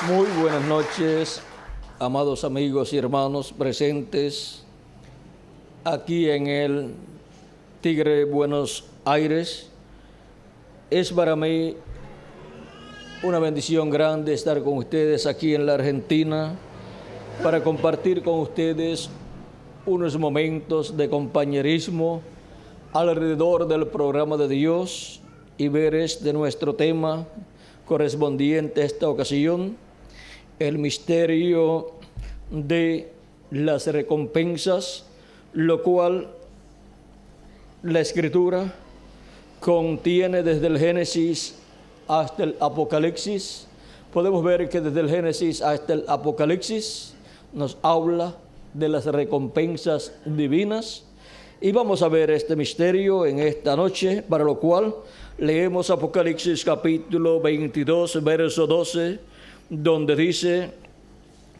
Muy buenas noches, amados amigos y hermanos presentes aquí en el Tigre Buenos Aires. Es para mí una bendición grande estar con ustedes aquí en la Argentina para compartir con ustedes unos momentos de compañerismo alrededor del programa de Dios y ver nuestro tema correspondiente a esta ocasión, el misterio de las recompensas, lo cual la Escritura contiene desde el Génesis hasta el Apocalipsis. Podemos ver que desde el Génesis hasta el Apocalipsis nos habla de las recompensas divinas. Y vamos a ver este misterio en esta noche, para lo cual leemos Apocalipsis capítulo 22, verso 12, donde dice,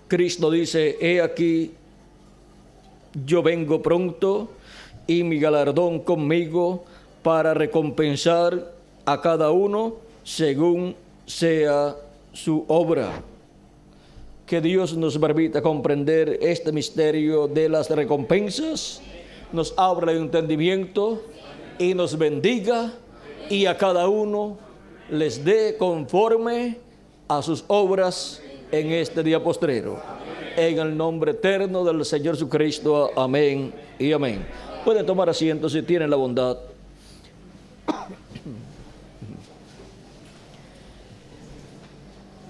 Cristo dice, he aquí, yo vengo pronto y mi galardón conmigo para recompensar a cada uno según sea su obra. Que Dios nos permita comprender este misterio de las recompensas, nos abra el entendimiento y nos bendiga, y a cada uno les dé conforme a sus obras en este día postrero. En el nombre eterno del Señor Jesucristo, amén y amén. Pueden tomar asiento si tienen la bondad.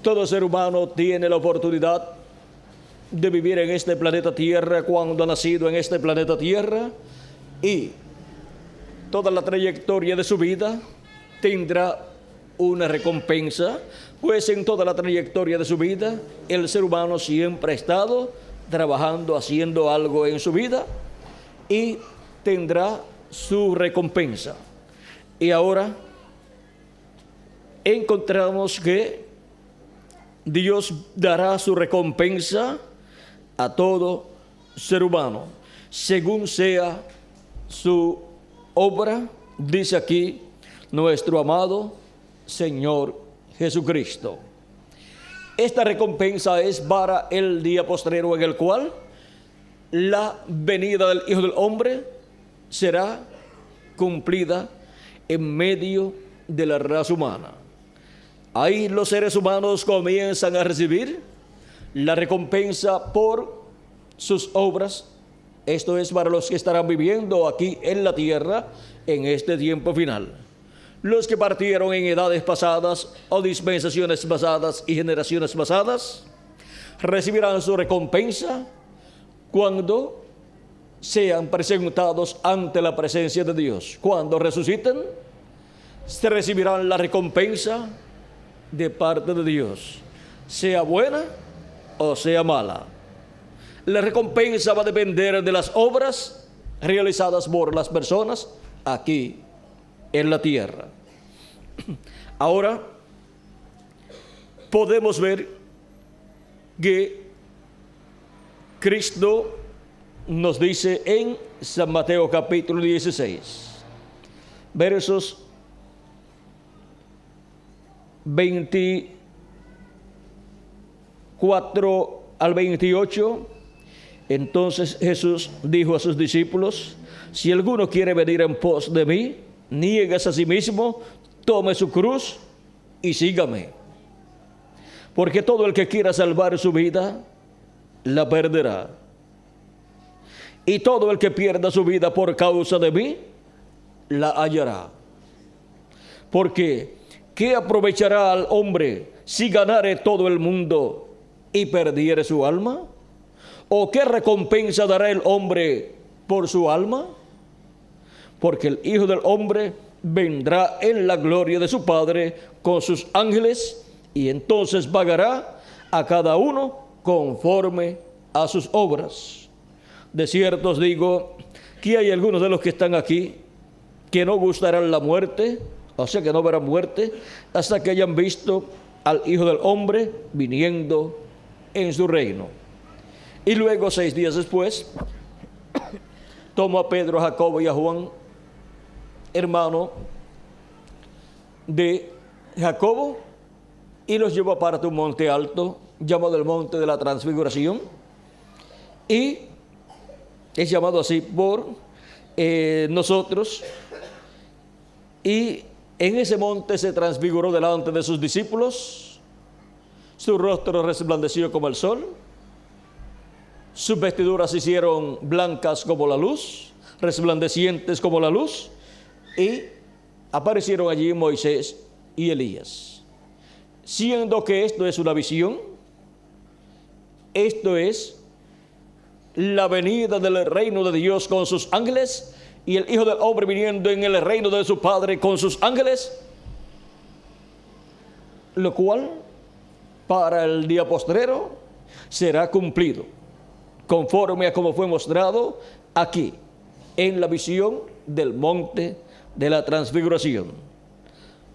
Todo ser humano tiene la oportunidad de vivir en este planeta Tierra cuando ha nacido en este planeta Tierra, y toda la trayectoria de su vida tendrá una recompensa, pues en toda la trayectoria de su vida el ser humano siempre ha estado trabajando, haciendo algo en su vida y tendrá su recompensa. Y ahora encontramos que Dios dará su recompensa a todo ser humano, según sea su obra, dice aquí nuestro amado Señor Jesucristo. Esta recompensa es para el día postrero, en el cual la venida del Hijo del Hombre será cumplida en medio de la raza humana. Ahí los seres humanos comienzan a recibir la recompensa por sus obras. Esto es para los que estarán viviendo aquí en la tierra en este tiempo final. Los que partieron en edades pasadas o dispensaciones pasadas y generaciones pasadas recibirán su recompensa cuando sean presentados ante la presencia de Dios. Cuando resuciten, se recibirán la recompensa de parte de Dios, sea buena o sea mala. La recompensa va a depender de las obras realizadas por las personas aquí en la tierra. Ahora podemos ver que Cristo nos dice en San Mateo capítulo 16, versos 24 al 28, entonces Jesús dijo a sus discípulos, si alguno quiere venir en pos de mí, nieguese a sí mismo, tome su cruz y sígame. Porque todo el que quiera salvar su vida, la perderá. Y todo el que pierda su vida por causa de mí, la hallará. Porque ¿qué aprovechará al hombre si ganare todo el mundo y perdiere su alma? ¿O qué recompensa dará el hombre por su alma? Porque el Hijo del Hombre vendrá en la gloria de su Padre con sus ángeles, y entonces pagará a cada uno conforme a sus obras. De cierto os digo que hay algunos de los que están aquí que no gustarán la muerte, o sea que no verán muerte, hasta que hayan visto al Hijo del Hombre viniendo en su reino. Y luego 6 días después tomó a Pedro, a Jacobo y a Juan, hermano de Jacobo, y los llevó aparte a un monte alto, llamado el monte de la transfiguración, y es llamado así por nosotros, y en ese monte se transfiguró delante de sus discípulos, su rostro resplandeció como el sol, sus vestiduras se hicieron blancas como la luz, resplandecientes como la luz, y aparecieron allí Moisés y Elías. Siendo que esto es una visión, esto es la venida del reino de Dios con sus ángeles, y el Hijo del Hombre viniendo en el reino de su Padre con sus ángeles, lo cual para el día postrero será cumplido, conforme a como fue mostrado aquí, en la visión del monte de la transfiguración.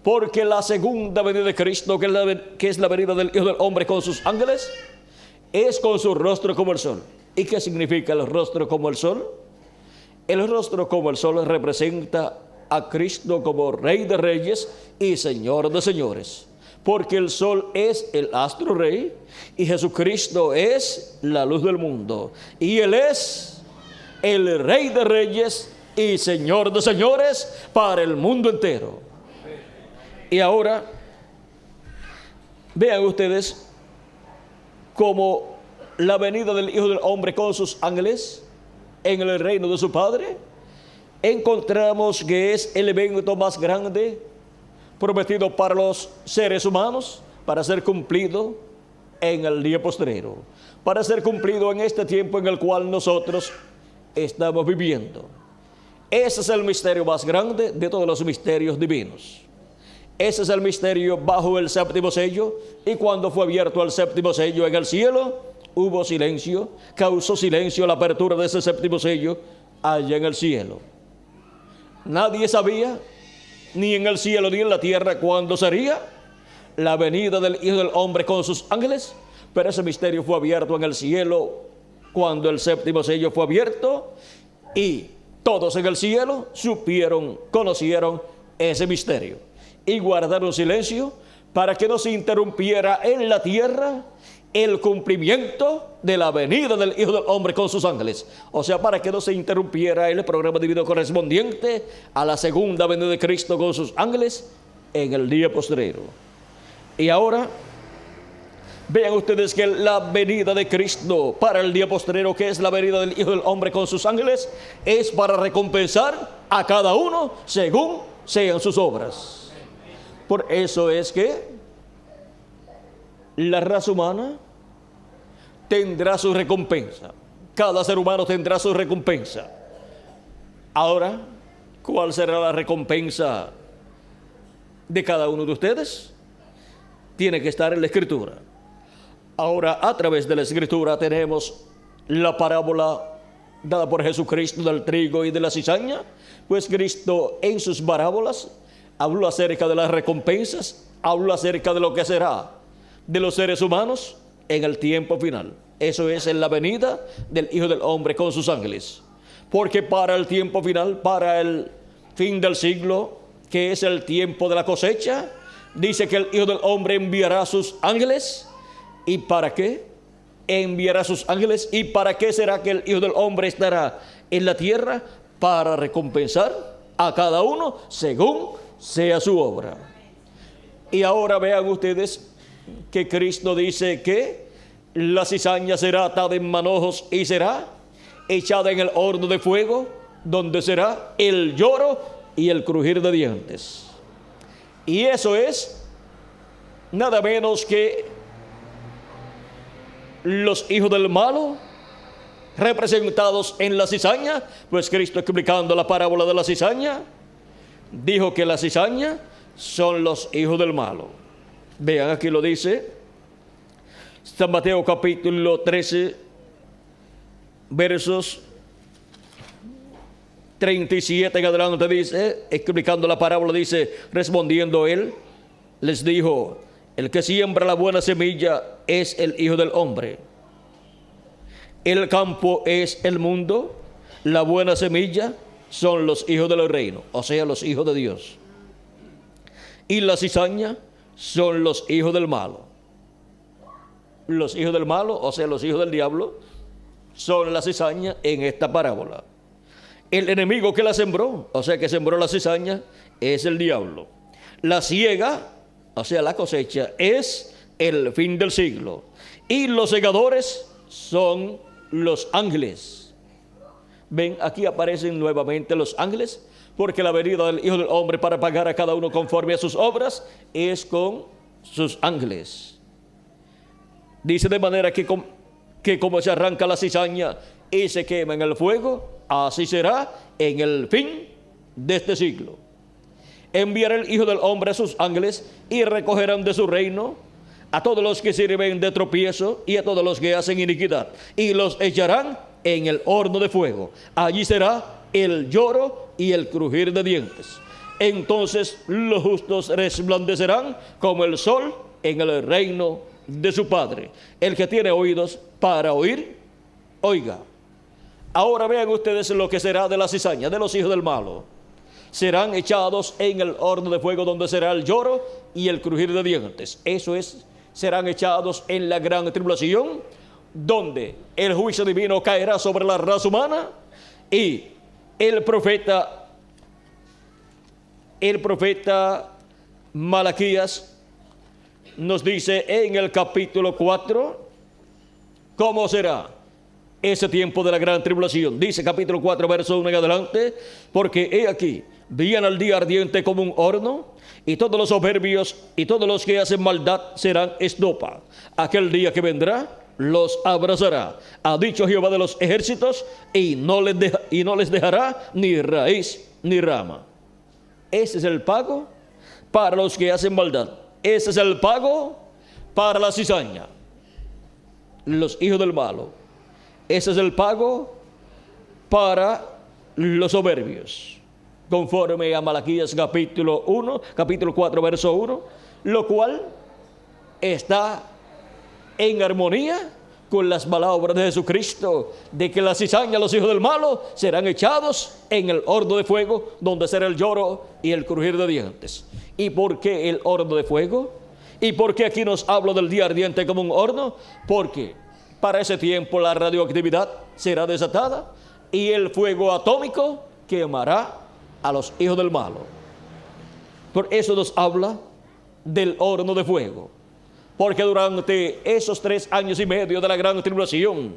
Porque la segunda venida de Cristo, que es la venida del Hijo del Hombre con sus ángeles, es con su rostro como el sol. ¿Y qué significa el rostro como el sol? El rostro como el sol representa a Cristo como Rey de Reyes y Señor de Señores. Porque el sol es el astro rey y Jesucristo es la luz del mundo. Y Él es el Rey de Reyes y Señor de Señores para el mundo entero. Y ahora, vean ustedes cómo la venida del Hijo del Hombre con sus ángeles en el reino de su Padre, encontramos que es el evento más grande prometido para los seres humanos, para ser cumplido en el día postrero, para ser cumplido en este tiempo en el cual nosotros estamos viviendo. Ese es el misterio más grande de todos los misterios divinos. Ese es el misterio bajo el séptimo sello, y cuando fue abierto el séptimo sello en el cielo, hubo silencio, causó silencio la apertura de ese séptimo sello allá en el cielo. Nadie sabía, ni en el cielo ni en la tierra, cuándo sería la venida del Hijo del Hombre con sus ángeles, pero ese misterio fue abierto en el cielo cuando el séptimo sello fue abierto, y todos en el cielo supieron, conocieron ese misterio y guardaron silencio para que no se interrumpiera en la tierra el cumplimiento de la venida del Hijo del Hombre con sus ángeles. O sea, para que no se interrumpiera el programa divino correspondiente a la segunda venida de Cristo con sus ángeles en el día postrero. Y ahora, vean ustedes que la venida de Cristo para el día postrero, que es la venida del Hijo del Hombre con sus ángeles, es para recompensar a cada uno según sean sus obras. Por eso es que la raza humana tendrá su recompensa. Cada ser humano tendrá su recompensa. Ahora, ¿cuál será la recompensa de cada uno de ustedes? Tiene que estar en la Escritura. Ahora, a través de la Escritura tenemos la parábola dada por Jesucristo del trigo y de la cizaña. Pues Cristo en sus parábolas habló acerca de las recompensas, habló acerca de lo que será de los seres humanos en el tiempo final. Eso es en la venida del Hijo del Hombre con sus ángeles. Porque para el tiempo final, para el fin del siglo, que es el tiempo de la cosecha, dice que el Hijo del Hombre enviará a sus ángeles. ¿Y para qué enviará a sus ángeles? ¿Y para qué será que el Hijo del Hombre estará en la tierra? Para recompensar a cada uno según sea su obra. Y ahora vean ustedes que Cristo dice que la cizaña será atada en manojos y será echada en el horno de fuego, donde será el lloro y el crujir de dientes. Y eso es nada menos que los hijos del malo representados en la cizaña. Pues Cristo, explicando la parábola de la cizaña, dijo que la cizaña son los hijos del malo. Vean, aquí lo dice San Mateo capítulo 13, versos 37 en adelante, dice, explicando la parábola, dice: respondiendo él, les dijo: el que siembra la buena semilla es el Hijo del Hombre. El campo es el mundo, la buena semilla son los hijos del reino, o sea, los hijos de Dios. Y la cizaña son los hijos del malo. Los hijos del malo, o sea, los hijos del diablo, son la cizaña en esta parábola. El enemigo que la sembró, o sea, que sembró la cizaña, es el diablo. La siega, o sea, la cosecha, es el fin del siglo. Y los segadores son los ángeles. Ven, aquí aparecen nuevamente los ángeles, porque la venida del Hijo del Hombre para pagar a cada uno conforme a sus obras es con sus ángeles. Dice de manera que como se arranca la cizaña y se quema en el fuego, así será en el fin de este siglo. Enviará el Hijo del Hombre a sus ángeles y recogerán de su reino a todos los que sirven de tropiezo y a todos los que hacen iniquidad, y los echarán en el horno de fuego. Allí será el lloro y el crujir de dientes. Entonces los justos resplandecerán como el sol en el reino de su Padre. El que tiene oídos para oír, oiga. Ahora vean ustedes lo que será de la cizaña, de los hijos del malo. Serán echados en el horno de fuego, donde será el lloro y el crujir de dientes. Eso es, serán echados en la gran tribulación, donde el juicio divino caerá sobre la raza humana. Y el profeta Malaquías nos dice en el capítulo 4 cómo será ese tiempo de la gran tribulación. Dice capítulo 4, verso 1 en adelante: porque he aquí, viene al día ardiente como un horno, y todos los soberbios y todos los que hacen maldad serán estopa. Aquel día que vendrá los abrazará, ha dicho Jehová de los ejércitos, y no les dejará ni raíz ni rama. Ese es el pago para los que hacen maldad. Ese es el pago para la cizaña, los hijos del malo. Ese es el pago para los soberbios, conforme a Malaquías capítulo 4, verso 1, lo cual está en armonía con las palabras de Jesucristo, de que la cizaña, los hijos del malo, serán echados en el horno de fuego, donde será el lloro y el crujir de dientes. ¿Y por qué el horno de fuego? ¿Y por qué aquí nos habla del día ardiente como un horno? Porque para ese tiempo la radioactividad será desatada y el fuego atómico quemará a los hijos del malo. Por eso nos habla del horno de fuego. Porque durante esos 3 años y medio de la gran tribulación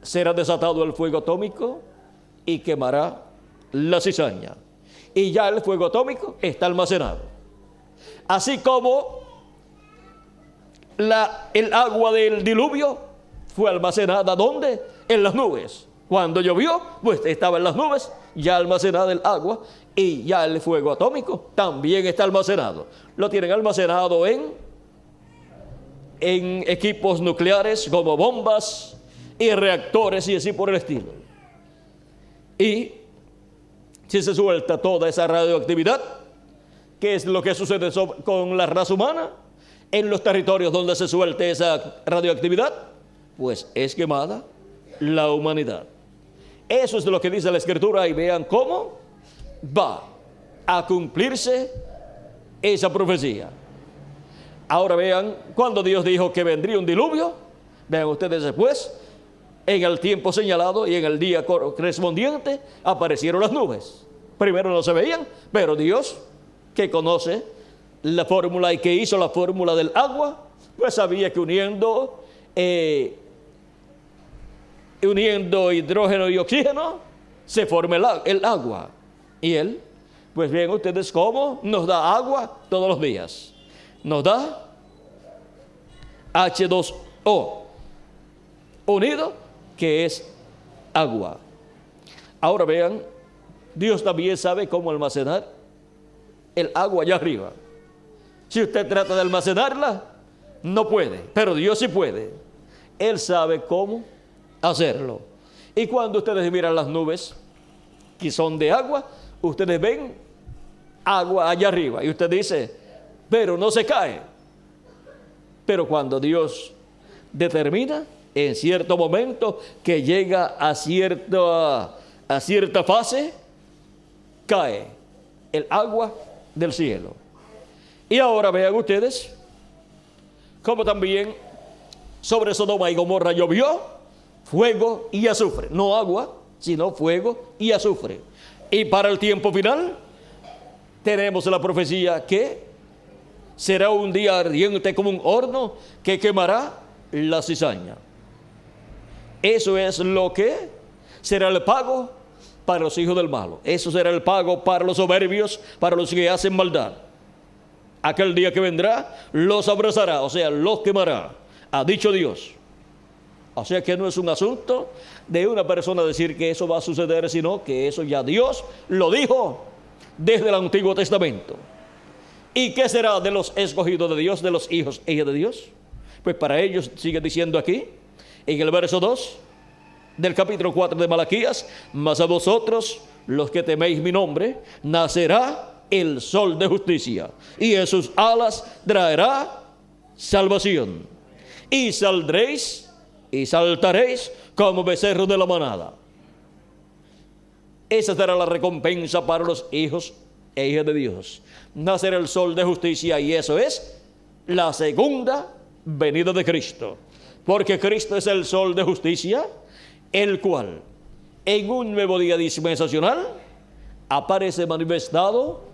será desatado el fuego atómico y quemará la cizaña. Y ya el fuego atómico está almacenado. Así como el agua del diluvio fue almacenada, ¿dónde? En las nubes. Cuando llovió, pues estaba en las nubes, ya almacenada el agua, y ya el fuego atómico también está almacenado. Lo tienen almacenado en equipos nucleares como bombas y reactores y así por el estilo. Y si se suelta toda esa radioactividad, ¿qué es lo que sucede con la raza humana? En los territorios donde se suelte esa radioactividad, pues es quemada la humanidad. Eso es lo que dice la Escritura, y vean cómo va a cumplirse esa profecía. Ahora vean, cuando Dios dijo que vendría un diluvio, vean ustedes después, en el tiempo señalado y en el día correspondiente, aparecieron las nubes. Primero no se veían, pero Dios, que conoce la fórmula y que hizo la fórmula del agua, pues sabía que uniendo hidrógeno y oxígeno se forma el agua. Y Él, pues ven ustedes cómo nos da agua todos los días. Nos da H2O unido, que es agua. Ahora vean, Dios también sabe cómo almacenar el agua allá arriba. Si usted trata de almacenarla, no puede, pero Dios sí puede. Él sabe cómo hacerlo. Y cuando ustedes miran las nubes que son de agua, ustedes ven agua allá arriba y usted dice, pero no se cae. Pero cuando Dios determina en cierto momento que llega a cierta fase, cae el agua del cielo. Y ahora vean ustedes cómo también sobre Sodoma y Gomorra llovió fuego y azufre. No agua, sino fuego y azufre. Y para el tiempo final tenemos la profecía que será un día ardiente como un horno que quemará la cizaña. Eso es lo que será el pago para los hijos del malo. Eso será el pago para los soberbios, para los que hacen maldad. Aquel día que vendrá los abrazará, o sea, los quemará, ha dicho Dios. O sea que no es un asunto de una persona decir que eso va a suceder, sino que eso ya Dios lo dijo desde el Antiguo Testamento. ¿Y qué será de los escogidos de Dios, de los hijos e hijas de Dios? Pues para ellos sigue diciendo aquí, en el verso 2 del capítulo 4 de Malaquías: mas a vosotros, los que teméis mi nombre, nacerá el sol de justicia, y en sus alas traerá salvación. Y saldréis y saltaréis como becerros de la manada. Esa será la recompensa para los hijos e hijas de Dios. Nacerá el sol de justicia, y eso es la segunda venida de Cristo. Porque Cristo es el sol de justicia, el cual en un nuevo día dispensacional aparece manifestado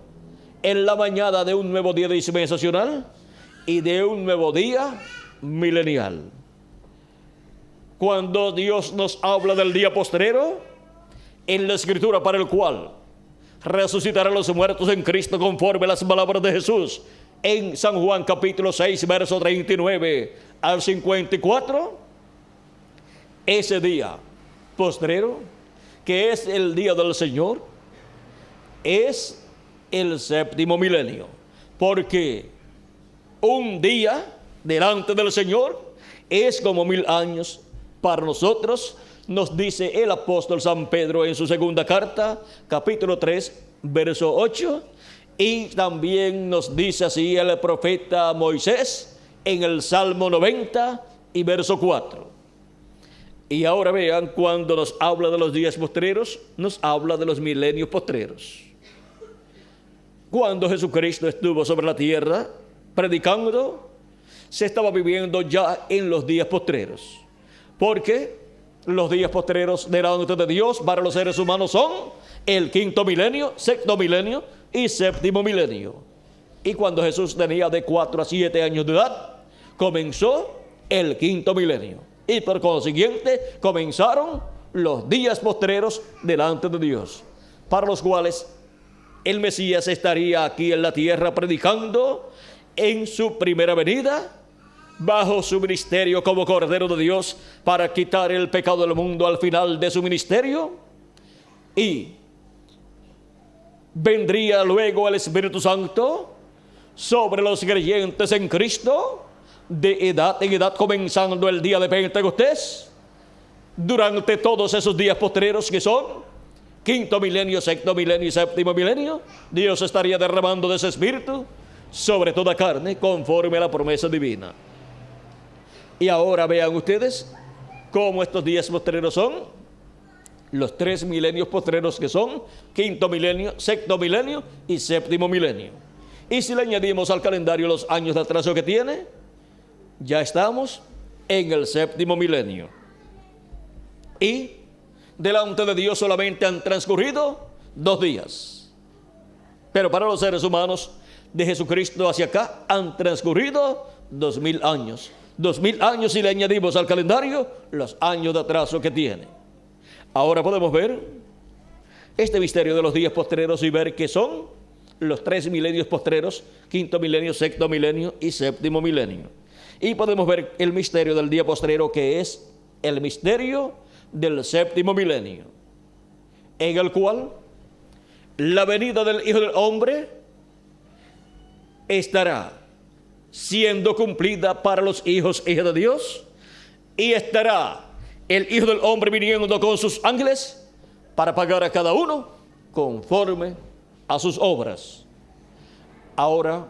en la mañana de un nuevo día dispensacional y de un nuevo día milenial. Cuando Dios nos habla del día postrero en la Escritura, para el cual resucitará a los muertos en Cristo conforme a las palabras de Jesús en San Juan capítulo 6 verso 39 al 54, ese día postrero, que es el día del Señor, es el séptimo milenio, porque un día delante del Señor es como 1000 años para nosotros, nos dice el apóstol San Pedro en su segunda carta, capítulo 3, verso 8, y también nos dice así el profeta Moisés en el Salmo 90 y verso 4. Y ahora vean, cuando nos habla de los días postreros, nos habla de los milenios postreros. Cuando Jesucristo estuvo sobre la tierra predicando, se estaba viviendo ya en los días postreros. Porque los días postreros delante de Dios para los seres humanos son el quinto milenio, sexto milenio y séptimo milenio. Y cuando Jesús tenía de 4 a 7 años de edad, comenzó el quinto milenio. Y por consiguiente comenzaron los días postreros delante de Dios, para los cuales el Mesías estaría aquí en la tierra predicando en su primera venida, bajo su ministerio como Cordero de Dios para quitar el pecado del mundo al final de su ministerio. Y vendría luego el Espíritu Santo sobre los creyentes en Cristo, de edad en edad, comenzando el día de Pentecostés, durante todos esos días postreros que son quinto milenio, sexto milenio y séptimo milenio. Dios estaría derramando de ese Espíritu sobre toda carne, conforme a la promesa divina. Y ahora vean ustedes cómo estos días postreros son los 3 milenios postreros, que son quinto milenio, sexto milenio y séptimo milenio. Y si le añadimos al calendario los años de atraso que tiene, ya estamos en el séptimo milenio. Y delante de Dios solamente han transcurrido 2 días. Pero para los seres humanos, de Jesucristo hacia acá, han transcurrido 2000 años. 2000 años si le añadimos al calendario los años de atraso que tiene. Ahora podemos ver este misterio de los días postreros y ver que son los 3 milenios postreros, quinto milenio, sexto milenio y séptimo milenio. Y podemos ver el misterio del día postrero, que es el misterio del séptimo milenio, en el cual la venida del Hijo del Hombre estará siendo cumplida para los hijos e hijas de Dios, y estará el Hijo del Hombre viniendo con sus ángeles para pagar a cada uno conforme a sus obras. Ahora,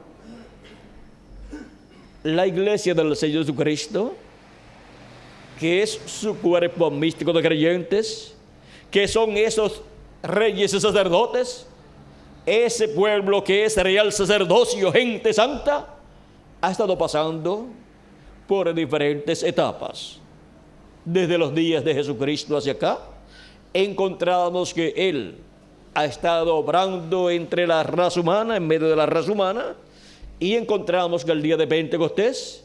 la iglesia del Señor Jesucristo, que es su cuerpo místico de creyentes, que son esos reyes y sacerdotes ese pueblo que es real sacerdocio, gente santa, ha estado pasando por diferentes etapas. Desde los días de Jesucristo hacia acá, encontramos que Él ha estado obrando entre la raza humana, en medio de la raza humana, y encontramos que el día de Pentecostés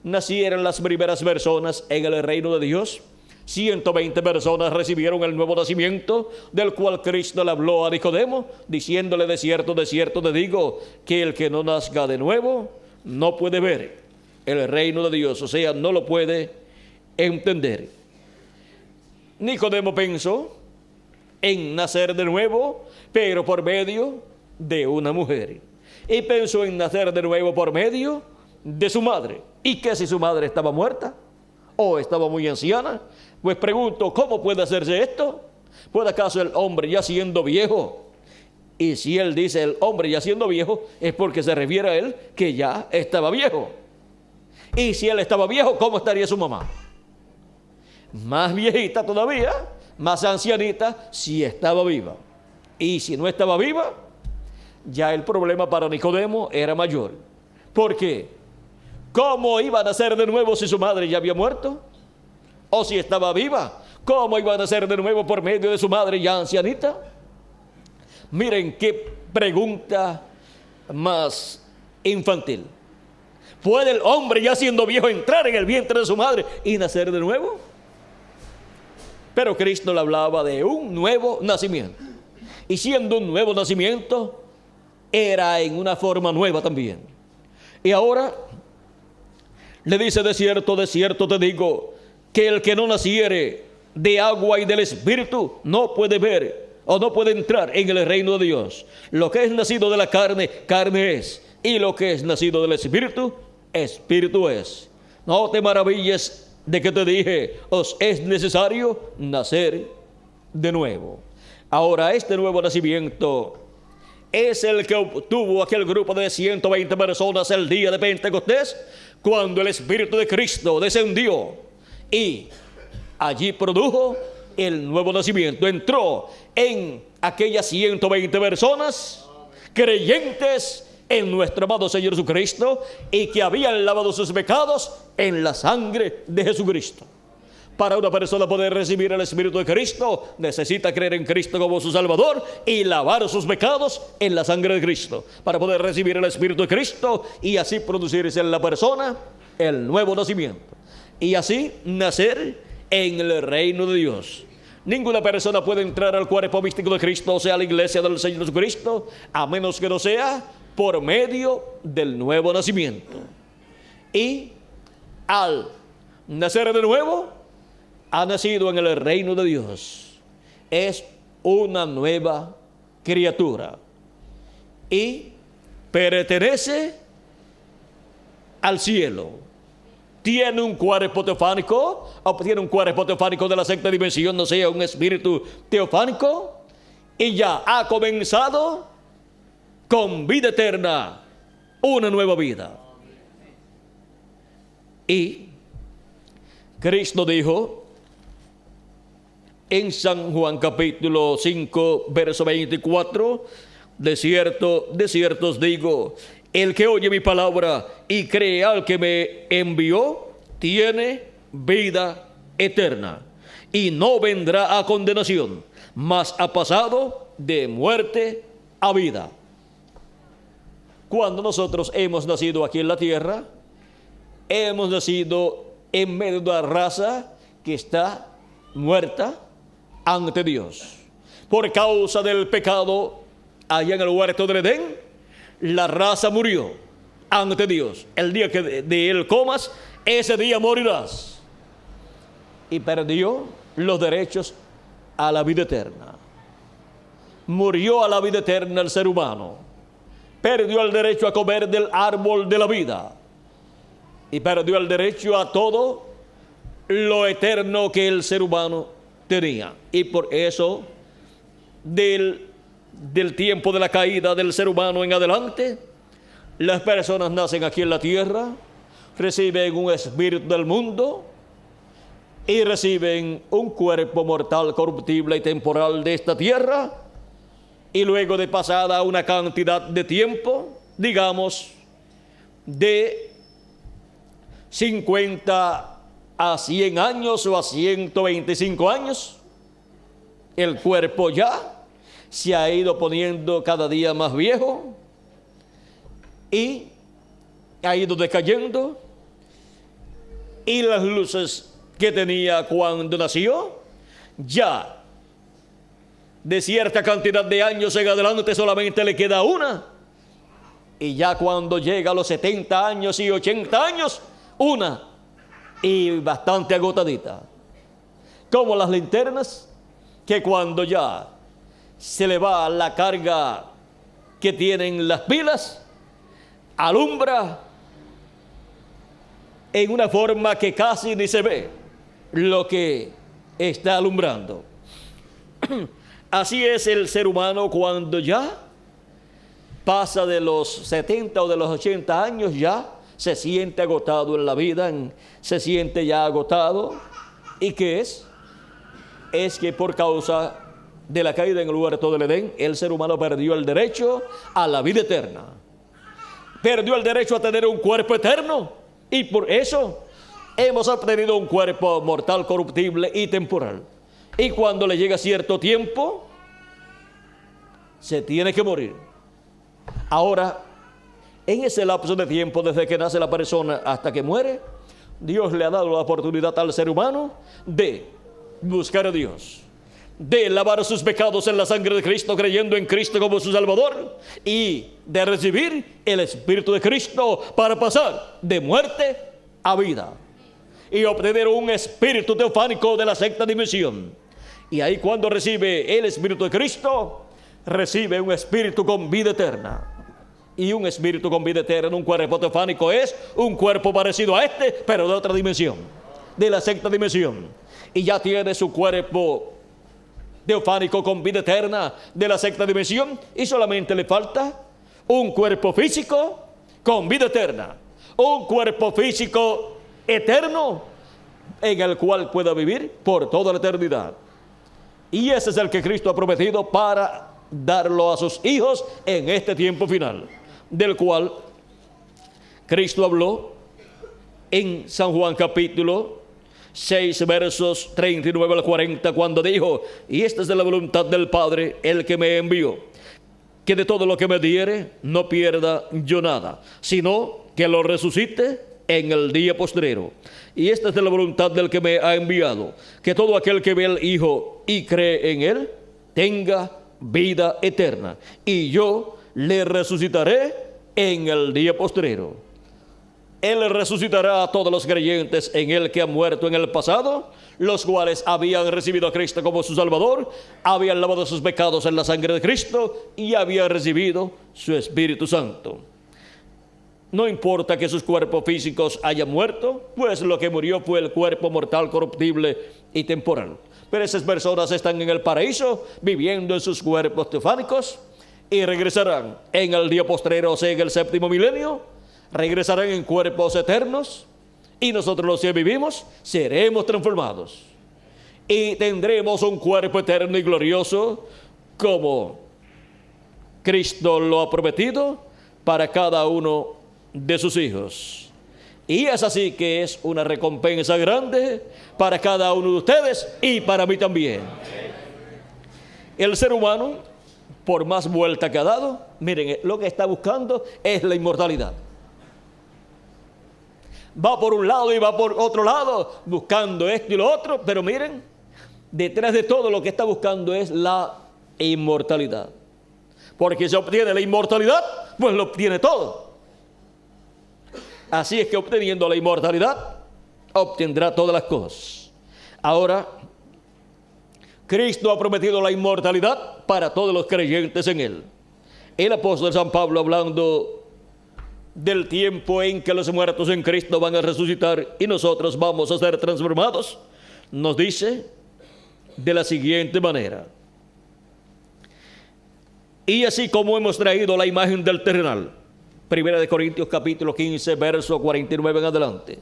nacieron las primeras personas en el reino de Dios. 120 personas recibieron el nuevo nacimiento, del cual Cristo le habló a Nicodemo, diciéndole: de cierto te digo, que el que no nazca de nuevo no puede ver el reino de Dios, o sea, no lo puede entender. Nicodemo pensó en nacer de nuevo, pero por medio de una mujer. Y pensó en nacer de nuevo por medio de su madre. ¿Y qué si su madre estaba muerta o estaba muy anciana? Pues pregunto, ¿cómo puede hacerse esto? ¿Puede acaso el hombre ya siendo viejo? Y si él dice el hombre ya siendo viejo, es porque se refiere a él que ya estaba viejo. Y si él estaba viejo, ¿cómo estaría su mamá? Más viejita todavía, más ancianita, si estaba viva. Y si no estaba viva, ya el problema para Nicodemo era mayor. ¿Por qué? ¿Cómo iba a nacer de nuevo si su madre ya había muerto? ¿O si estaba viva? ¿Cómo iba a nacer de nuevo por medio de su madre ya ancianita? Miren qué pregunta más infantil. ¿Puede el hombre ya siendo viejo entrar en el vientre de su madre y nacer de nuevo? Pero Cristo le hablaba de un nuevo nacimiento. Y siendo un nuevo nacimiento, era en una forma nueva también. Y ahora le dice: de cierto te digo, que el que no naciere de agua y del Espíritu no puede ver o no puede entrar en el reino de Dios. Lo que es nacido de la carne, carne es. Y lo que es nacido del Espíritu, Espíritu es. No te maravilles de que te dije: os es necesario nacer de nuevo. Ahora, este nuevo nacimiento es el que obtuvo aquel grupo de 120 personas el día de Pentecostés, cuando el Espíritu de Cristo descendió y allí produjo el nuevo nacimiento. Entró en aquellas 120 personas creyentes en nuestro amado Señor Jesucristo y que habían lavado sus pecados en la sangre de Jesucristo. Para una persona poder recibir el Espíritu de Cristo, necesita creer en Cristo como su Salvador y lavar sus pecados en la sangre de Cristo. Para poder recibir el Espíritu de Cristo y así producirse en la persona el nuevo nacimiento. Y así nacer en el reino de Dios. Ninguna persona puede entrar al cuerpo místico de Cristo, o sea, a la iglesia del Señor Jesucristo, a menos que no sea por medio del nuevo nacimiento. Y al nacer de nuevo, ha nacido en el reino de Dios. Es una nueva criatura y pertenece al cielo. Tiene un cuerpo teofánico, obtiene un cuerpo teofánico de la sexta dimensión, no sea un espíritu teofánico, y ya ha comenzado con vida eterna, una nueva vida. Y Cristo dijo en San Juan capítulo 5, verso 24, de cierto os digo, el que oye mi palabra y cree al que me envió, tiene vida eterna y no vendrá a condenación, mas ha pasado de muerte a vida. Cuando nosotros hemos nacido aquí en la tierra, hemos nacido en medio de una raza que está muerta ante Dios. Por causa del pecado, allá en el huerto del Edén, la raza murió ante Dios. El día que de él comas, ese día morirás. Y perdió los derechos a la vida eterna. Murió a la vida eterna el ser humano. Perdió el derecho a comer del árbol de la vida. Y perdió el derecho a todo lo eterno que el ser humano tenía. Y por eso, del tiempo de la caída del ser humano en adelante, las personas nacen aquí en la tierra, reciben un espíritu del mundo y reciben un cuerpo mortal, corruptible y temporal de esta tierra, y luego de pasada una cantidad de tiempo, digamos, de 50 a 100 años o a 125 años, el cuerpo ya se ha ido poniendo cada día más viejo y ha ido decayendo, y las luces que tenía cuando nació, ya de cierta cantidad de años en adelante solamente le queda una, y ya cuando llega a los 70 años y 80 años, una, y bastante agotadita, como las linternas, que cuando ya se le va la carga que tienen las pilas, alumbra en una forma que casi ni se ve lo que está alumbrando. Así es el ser humano cuando ya pasa de los 70 o de los 80 años, ya se siente agotado en la vida, se siente ya agotado. ¿Y qué es? Es que por causa de la caída en el huerto del Edén, el ser humano perdió el derecho a la vida eterna. Perdió el derecho a tener un cuerpo eterno, y por eso hemos obtenido un cuerpo mortal, corruptible y temporal. Y cuando le llega cierto tiempo, se tiene que morir. Ahora, en ese lapso de tiempo, desde que nace la persona hasta que muere, Dios le ha dado la oportunidad al ser humano de buscar a Dios, de lavar sus pecados en la sangre de Cristo, creyendo en Cristo como su Salvador, y de recibir el Espíritu de Cristo para pasar de muerte a vida y obtener un espíritu teofánico de la sexta dimensión. Y ahí, cuando recibe el Espíritu de Cristo, recibe un espíritu con vida eterna. Y un espíritu con vida eterna, un cuerpo teofánico, es un cuerpo parecido a este, pero de otra dimensión, de la sexta dimensión. Y ya tiene su cuerpo teofánico con vida eterna de la sexta dimensión, y solamente le falta un cuerpo físico con vida eterna, un cuerpo físico eterno en el cual pueda vivir por toda la eternidad. Y ese es el que Cristo ha prometido para darlo a sus hijos en este tiempo final, del cual Cristo habló en San Juan capítulo 6, versos 39 al 40, cuando dijo: y esta es de la voluntad del Padre, el que me envió, que de todo lo que me diere no pierda yo nada, sino que lo resucite en el día postrero. Y esta es de la voluntad del que me ha enviado, que todo aquel que ve al Hijo y cree en Él tenga vida eterna, y yo le resucitaré en el día postrero. Él resucitará a todos los creyentes en Él que han muerto en el pasado, los cuales habían recibido a Cristo como su Salvador, habían lavado sus pecados en la sangre de Cristo y habían recibido su Espíritu Santo. No importa que sus cuerpos físicos hayan muerto, pues lo que murió fue el cuerpo mortal, corruptible y temporal. Pero esas personas están en el paraíso, viviendo en sus cuerpos teofánicos, y regresarán en el día postrero, o sea, en el séptimo milenio, regresarán en cuerpos eternos, y nosotros los que vivimos seremos transformados y tendremos un cuerpo eterno y glorioso, como Cristo lo ha prometido para cada uno de sus hijos. Y es así que es una recompensa grande para cada uno de ustedes y para mí también. El ser humano, por más vuelta que ha dado, miren, lo que está buscando es la inmortalidad. Va por un lado y va por otro lado, buscando esto y lo otro, pero miren, detrás de todo lo que está buscando es la inmortalidad. Porque si obtiene la inmortalidad, pues lo obtiene todo. Así es que obteniendo la inmortalidad, obtendrá todas las cosas. Ahora, Cristo ha prometido la inmortalidad para todos los creyentes en Él. El apóstol San Pablo, hablando del tiempo en que los muertos en Cristo van a resucitar y nosotros vamos a ser transformados, nos dice de la siguiente manera: y así como hemos traído la imagen del terrenal, Primera de Corintios capítulo 15, verso 49 en adelante.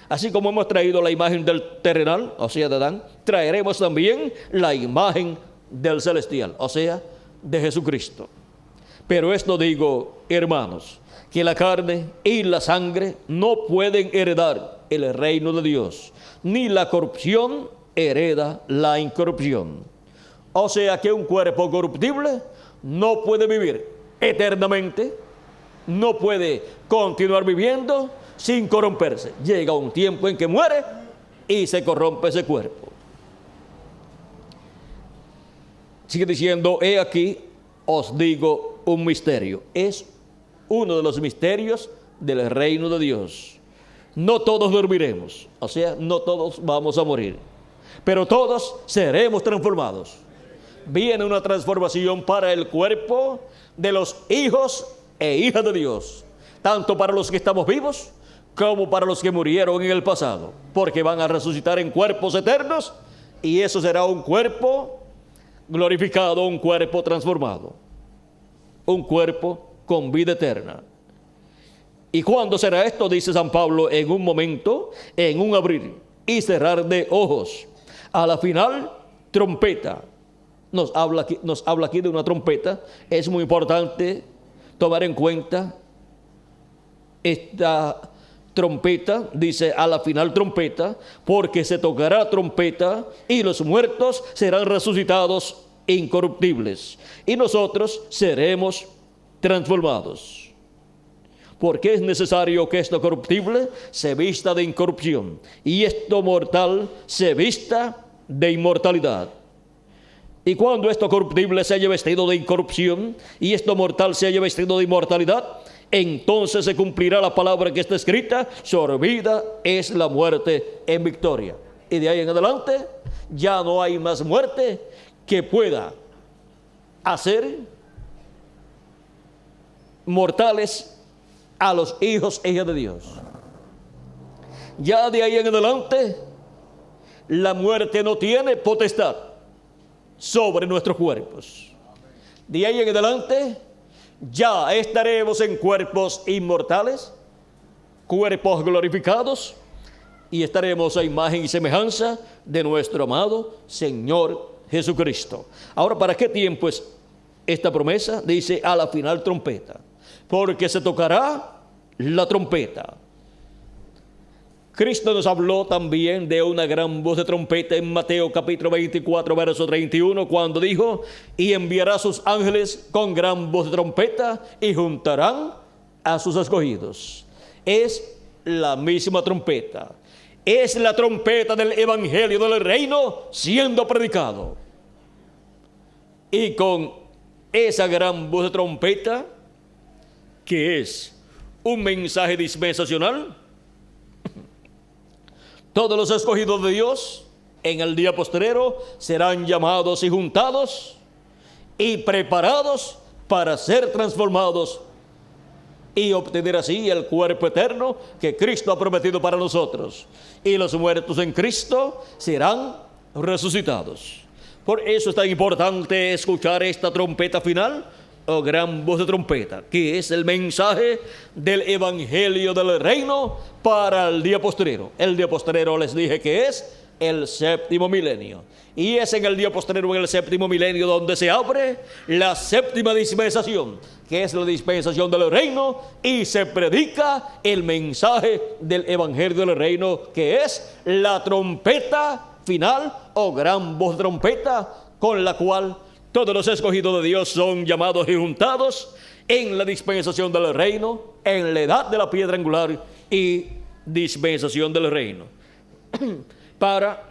Así como hemos traído la imagen del terrenal, o sea, de Adán, traeremos también la imagen del celestial, o sea, de Jesucristo. Pero esto digo, hermanos, que la carne y la sangre no pueden heredar el reino de Dios, ni la corrupción hereda la incorrupción. O sea que un cuerpo corruptible no puede vivir eternamente, no puede continuar viviendo sin corromperse. Llega un tiempo en que muere y se corrompe ese cuerpo. Sigue diciendo, he aquí, os digo un misterio. Es uno de los misterios del reino de Dios. No todos dormiremos, o sea, no todos vamos a morir, pero todos seremos transformados. Viene una transformación para el cuerpo de los hijos e hijas de Dios, tanto para los que estamos vivos como para los que murieron en el pasado, porque van a resucitar en cuerpos eternos, y eso será un cuerpo glorificado, un cuerpo transformado, un cuerpo con vida eterna. ¿Y cuándo será esto? Dice San Pablo, en un momento, en un abrir y cerrar de ojos. A la final, trompeta. Nos habla aquí de una trompeta. Es muy importante tomar en cuenta esta trompeta. Dice a la final trompeta, porque se tocará trompeta y los muertos serán resucitados incorruptibles y nosotros seremos transformados. Porque es necesario que esto corruptible se vista de incorrupción y esto mortal se vista de inmortalidad. Y cuando esto corruptible se haya vestido de incorrupción y esto mortal se haya vestido de inmortalidad, entonces se cumplirá la palabra que está escrita: sorbida es la muerte en victoria. Y de ahí en adelante ya no hay más muerte que pueda hacer mortales a los hijos e hijas de Dios. Ya de ahí en adelante la muerte no tiene potestad sobre nuestros cuerpos. De ahí en adelante ya estaremos en cuerpos inmortales, cuerpos glorificados, y estaremos a imagen y semejanza de nuestro amado Señor Jesucristo. Ahora, ¿para qué tiempo es esta promesa? Dice a la final trompeta, porque se tocará la trompeta. Cristo nos habló también de una gran voz de trompeta en Mateo capítulo 24, verso 31, cuando dijo: y enviará a sus ángeles con gran voz de trompeta y juntarán a sus escogidos. Es la misma trompeta. Es la trompeta del evangelio del reino siendo predicado. Y con esa gran voz de trompeta, que es un mensaje dispensacional, todos los escogidos de Dios en el día postrero serán llamados y juntados y preparados para ser transformados y obtener así el cuerpo eterno que Cristo ha prometido para nosotros. Y los muertos en Cristo serán resucitados. Por eso es tan importante escuchar esta trompeta final, o gran voz de trompeta, que es el mensaje del evangelio del reino para el día postrero. El día postrero les dije que es el séptimo milenio, y es en el día postrero, en el séptimo milenio, donde se abre la séptima dispensación, que es la dispensación del reino, y se predica el mensaje del evangelio del reino, que es la trompeta final o gran voz de trompeta, con la cual todos los escogidos de Dios son llamados y juntados en la dispensación del reino, en la edad de la piedra angular y dispensación del reino, para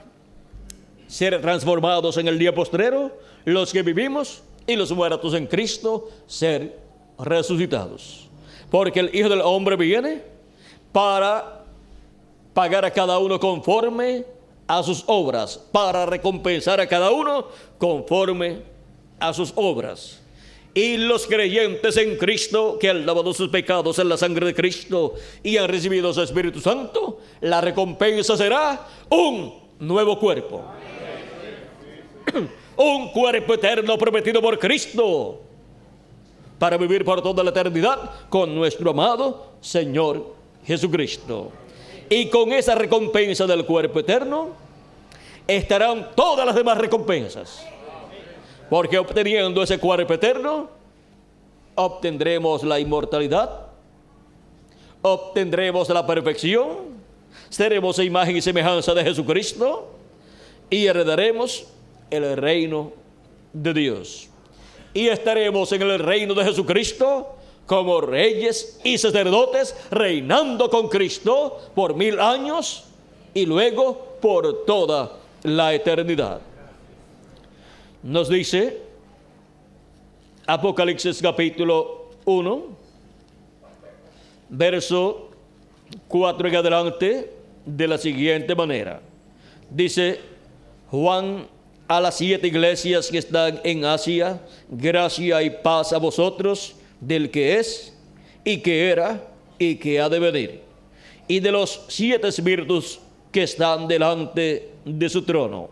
ser transformados en el día postrero, los que vivimos y los muertos en Cristo ser resucitados. Porque el Hijo del Hombre viene para pagar a cada uno conforme a sus obras, para recompensar a cada uno conforme a sus obras. Y los creyentes en Cristo, que han lavado sus pecados en la sangre de Cristo y han recibido su Espíritu Santo, la recompensa será un nuevo cuerpo. Un cuerpo eterno prometido por Cristo para vivir por toda la eternidad con nuestro amado Señor Jesucristo. Y con esa recompensa del cuerpo eterno estarán todas las demás recompensas. porque obteniendo ese cuerpo eterno, obtendremos la inmortalidad, obtendremos la perfección, seremos a imagen y semejanza de Jesucristo y heredaremos el reino de Dios. Y estaremos en el reino de Jesucristo como reyes y sacerdotes, reinando con Cristo por 1000 años y luego por toda la eternidad. Nos dice Apocalipsis capítulo 1, verso 4 en adelante, de la siguiente manera. Dice: Juan, a las 7 iglesias que están en Asia, gracia y paz a vosotros, del que es, y que era, y que ha de venir, y de los 7 espíritus que están delante de su trono,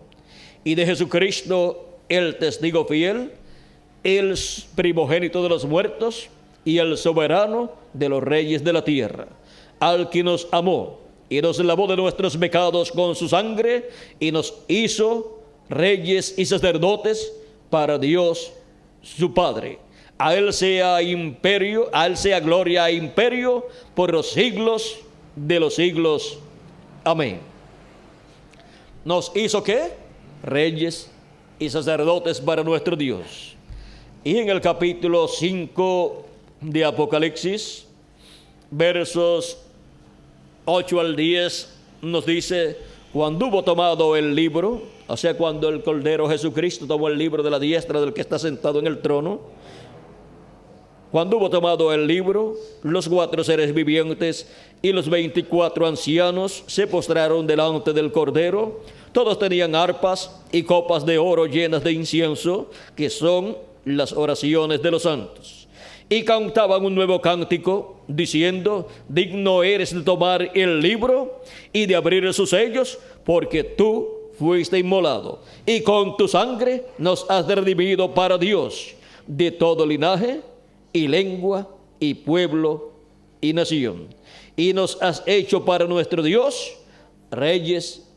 y de Jesucristo, el testigo fiel, el primogénito de los muertos, y el soberano de los reyes de la tierra, al que nos amó, y nos lavó de nuestros pecados con su sangre, y nos hizo reyes y sacerdotes para Dios su Padre. A él sea imperio, a él sea gloria e imperio por los siglos de los siglos. Amén. ¿Nos hizo qué? Reyes y sacerdotes para nuestro Dios. Y en el capítulo 5 de Apocalipsis, versos 8 al 10, nos dice: cuando hubo tomado el libro, o sea, cuando el Cordero Jesucristo tomó el libro de la diestra del que está sentado en el trono, cuando hubo tomado el libro, los 4 seres vivientes y los 24 ancianos se postraron delante del Cordero. Todos tenían arpas y copas de oro llenas de incienso, que son las oraciones de los santos. Y cantaban un nuevo cántico, diciendo: digno eres de tomar el libro y de abrir sus sellos, porque tú fuiste inmolado, y con tu sangre nos has redimido para Dios de todo linaje y lengua y pueblo y nación, y nos has hecho para nuestro Dios reyes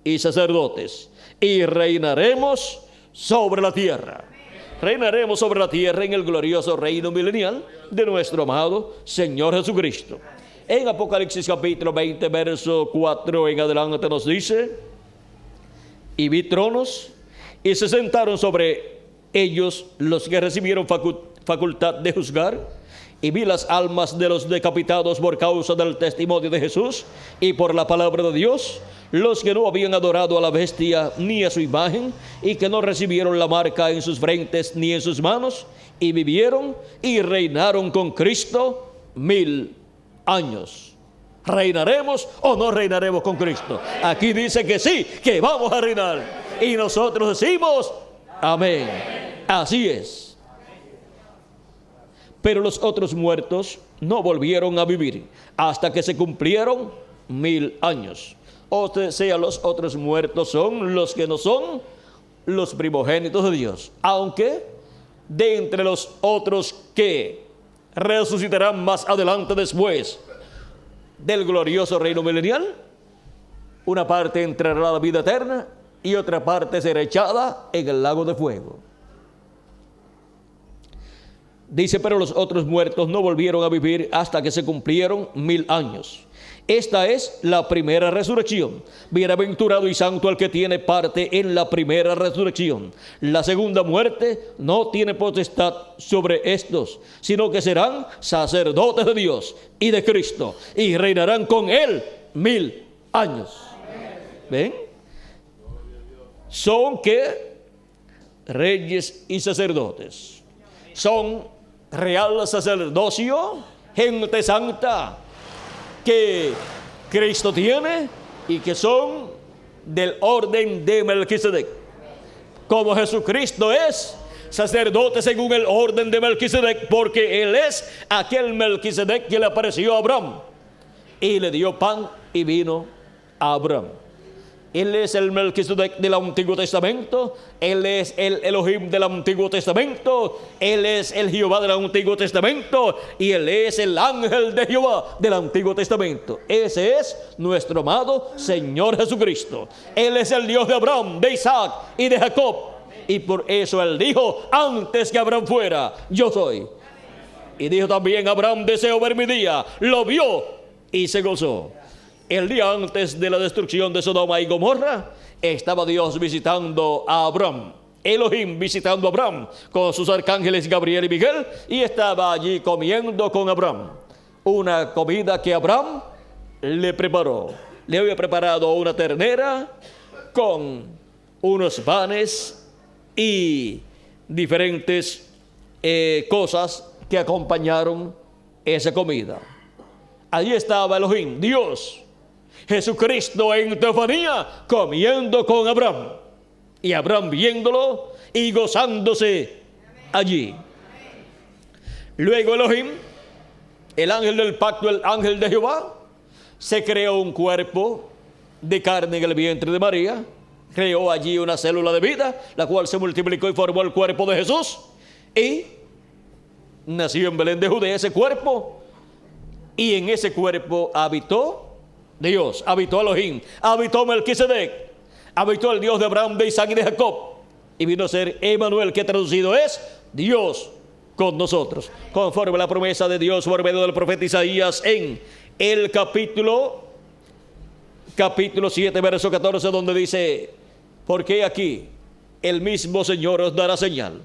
y sacerdotes, y reinaremos sobre la tierra. Reinaremos sobre la tierra en el glorioso reino milenial de nuestro amado Señor Jesucristo. En Apocalipsis capítulo 20, verso 4 en adelante nos dice: y vi tronos, y se sentaron sobre ellos los que recibieron facultad de juzgar, y vi las almas de los decapitados por causa del testimonio de Jesús y por la palabra de Dios, los que no habían adorado a la bestia ni a su imagen, y que no recibieron la marca en sus frentes ni en sus manos, y vivieron y reinaron con Cristo 1000 años. ¿Reinaremos o no reinaremos con Cristo? Aquí dice que sí, que vamos a reinar, y nosotros decimos amén. Así es. Pero los otros muertos no volvieron a vivir hasta que se cumplieron 1000 años. O sea, los otros muertos son los que no son los primogénitos de Dios, aunque de entre los otros que resucitarán más adelante después del glorioso reino milenial, una parte entrará a la vida eterna y otra parte será echada en el lago de fuego. Dice: pero los otros muertos no volvieron a vivir hasta que se cumplieron 1000 años. Esta es la primera resurrección. Bienaventurado y santo el que tiene parte en la primera resurrección. La segunda muerte no tiene potestad sobre estos, sino que serán sacerdotes de Dios y de Cristo, y reinarán con él 1000 años. ¿Ven? Son que reyes y sacerdotes. Son real sacerdocio, gente santa que Cristo tiene y que son del orden de Melquisedec. Como Jesucristo es sacerdote según el orden de Melquisedec, porque él es aquel Melquisedec que le apareció a Abraham y le dio pan y vino a Abraham. Él es el Melquisedec del Antiguo Testamento, él es el Elohim del Antiguo Testamento, él es el Jehová del Antiguo Testamento y él es el ángel de Jehová del Antiguo Testamento. Ese es nuestro amado Señor Jesucristo. Él es el Dios de Abraham, de Isaac y de Jacob. Y por eso él dijo, antes que Abraham fuera, yo soy. Y dijo también, Abraham deseo ver mi día. Lo vio y se gozó. El día antes de la destrucción de Sodoma y Gomorra, estaba Dios visitando a Abraham. Elohim visitando a Abraham con sus arcángeles Gabriel y Miguel, y estaba allí comiendo con Abraham. Una comida que Abraham le preparó. Le había preparado una ternera con unos panes y diferentes cosas que acompañaron esa comida. Allí estaba Elohim, Dios, Jesucristo en teofanía, comiendo con Abraham. Y Abraham viéndolo y gozándose allí. Luego Elohim, el ángel del pacto, el ángel de Jehová, se creó un cuerpo de carne en el vientre de María. Creó allí una célula de vida, la cual se multiplicó y formó el cuerpo de Jesús. Y nació en Belén de Judea ese cuerpo. Y en ese cuerpo habitó Dios, habitó Elohim, habitó Melquisedec, habitó el Dios de Abraham, de Isaac y de Jacob. Y vino a ser Emmanuel, que traducido es Dios con nosotros, conforme a la promesa de Dios por medio del profeta Isaías en el capítulo 7, verso 14, donde dice, porque aquí el mismo Señor os dará señal.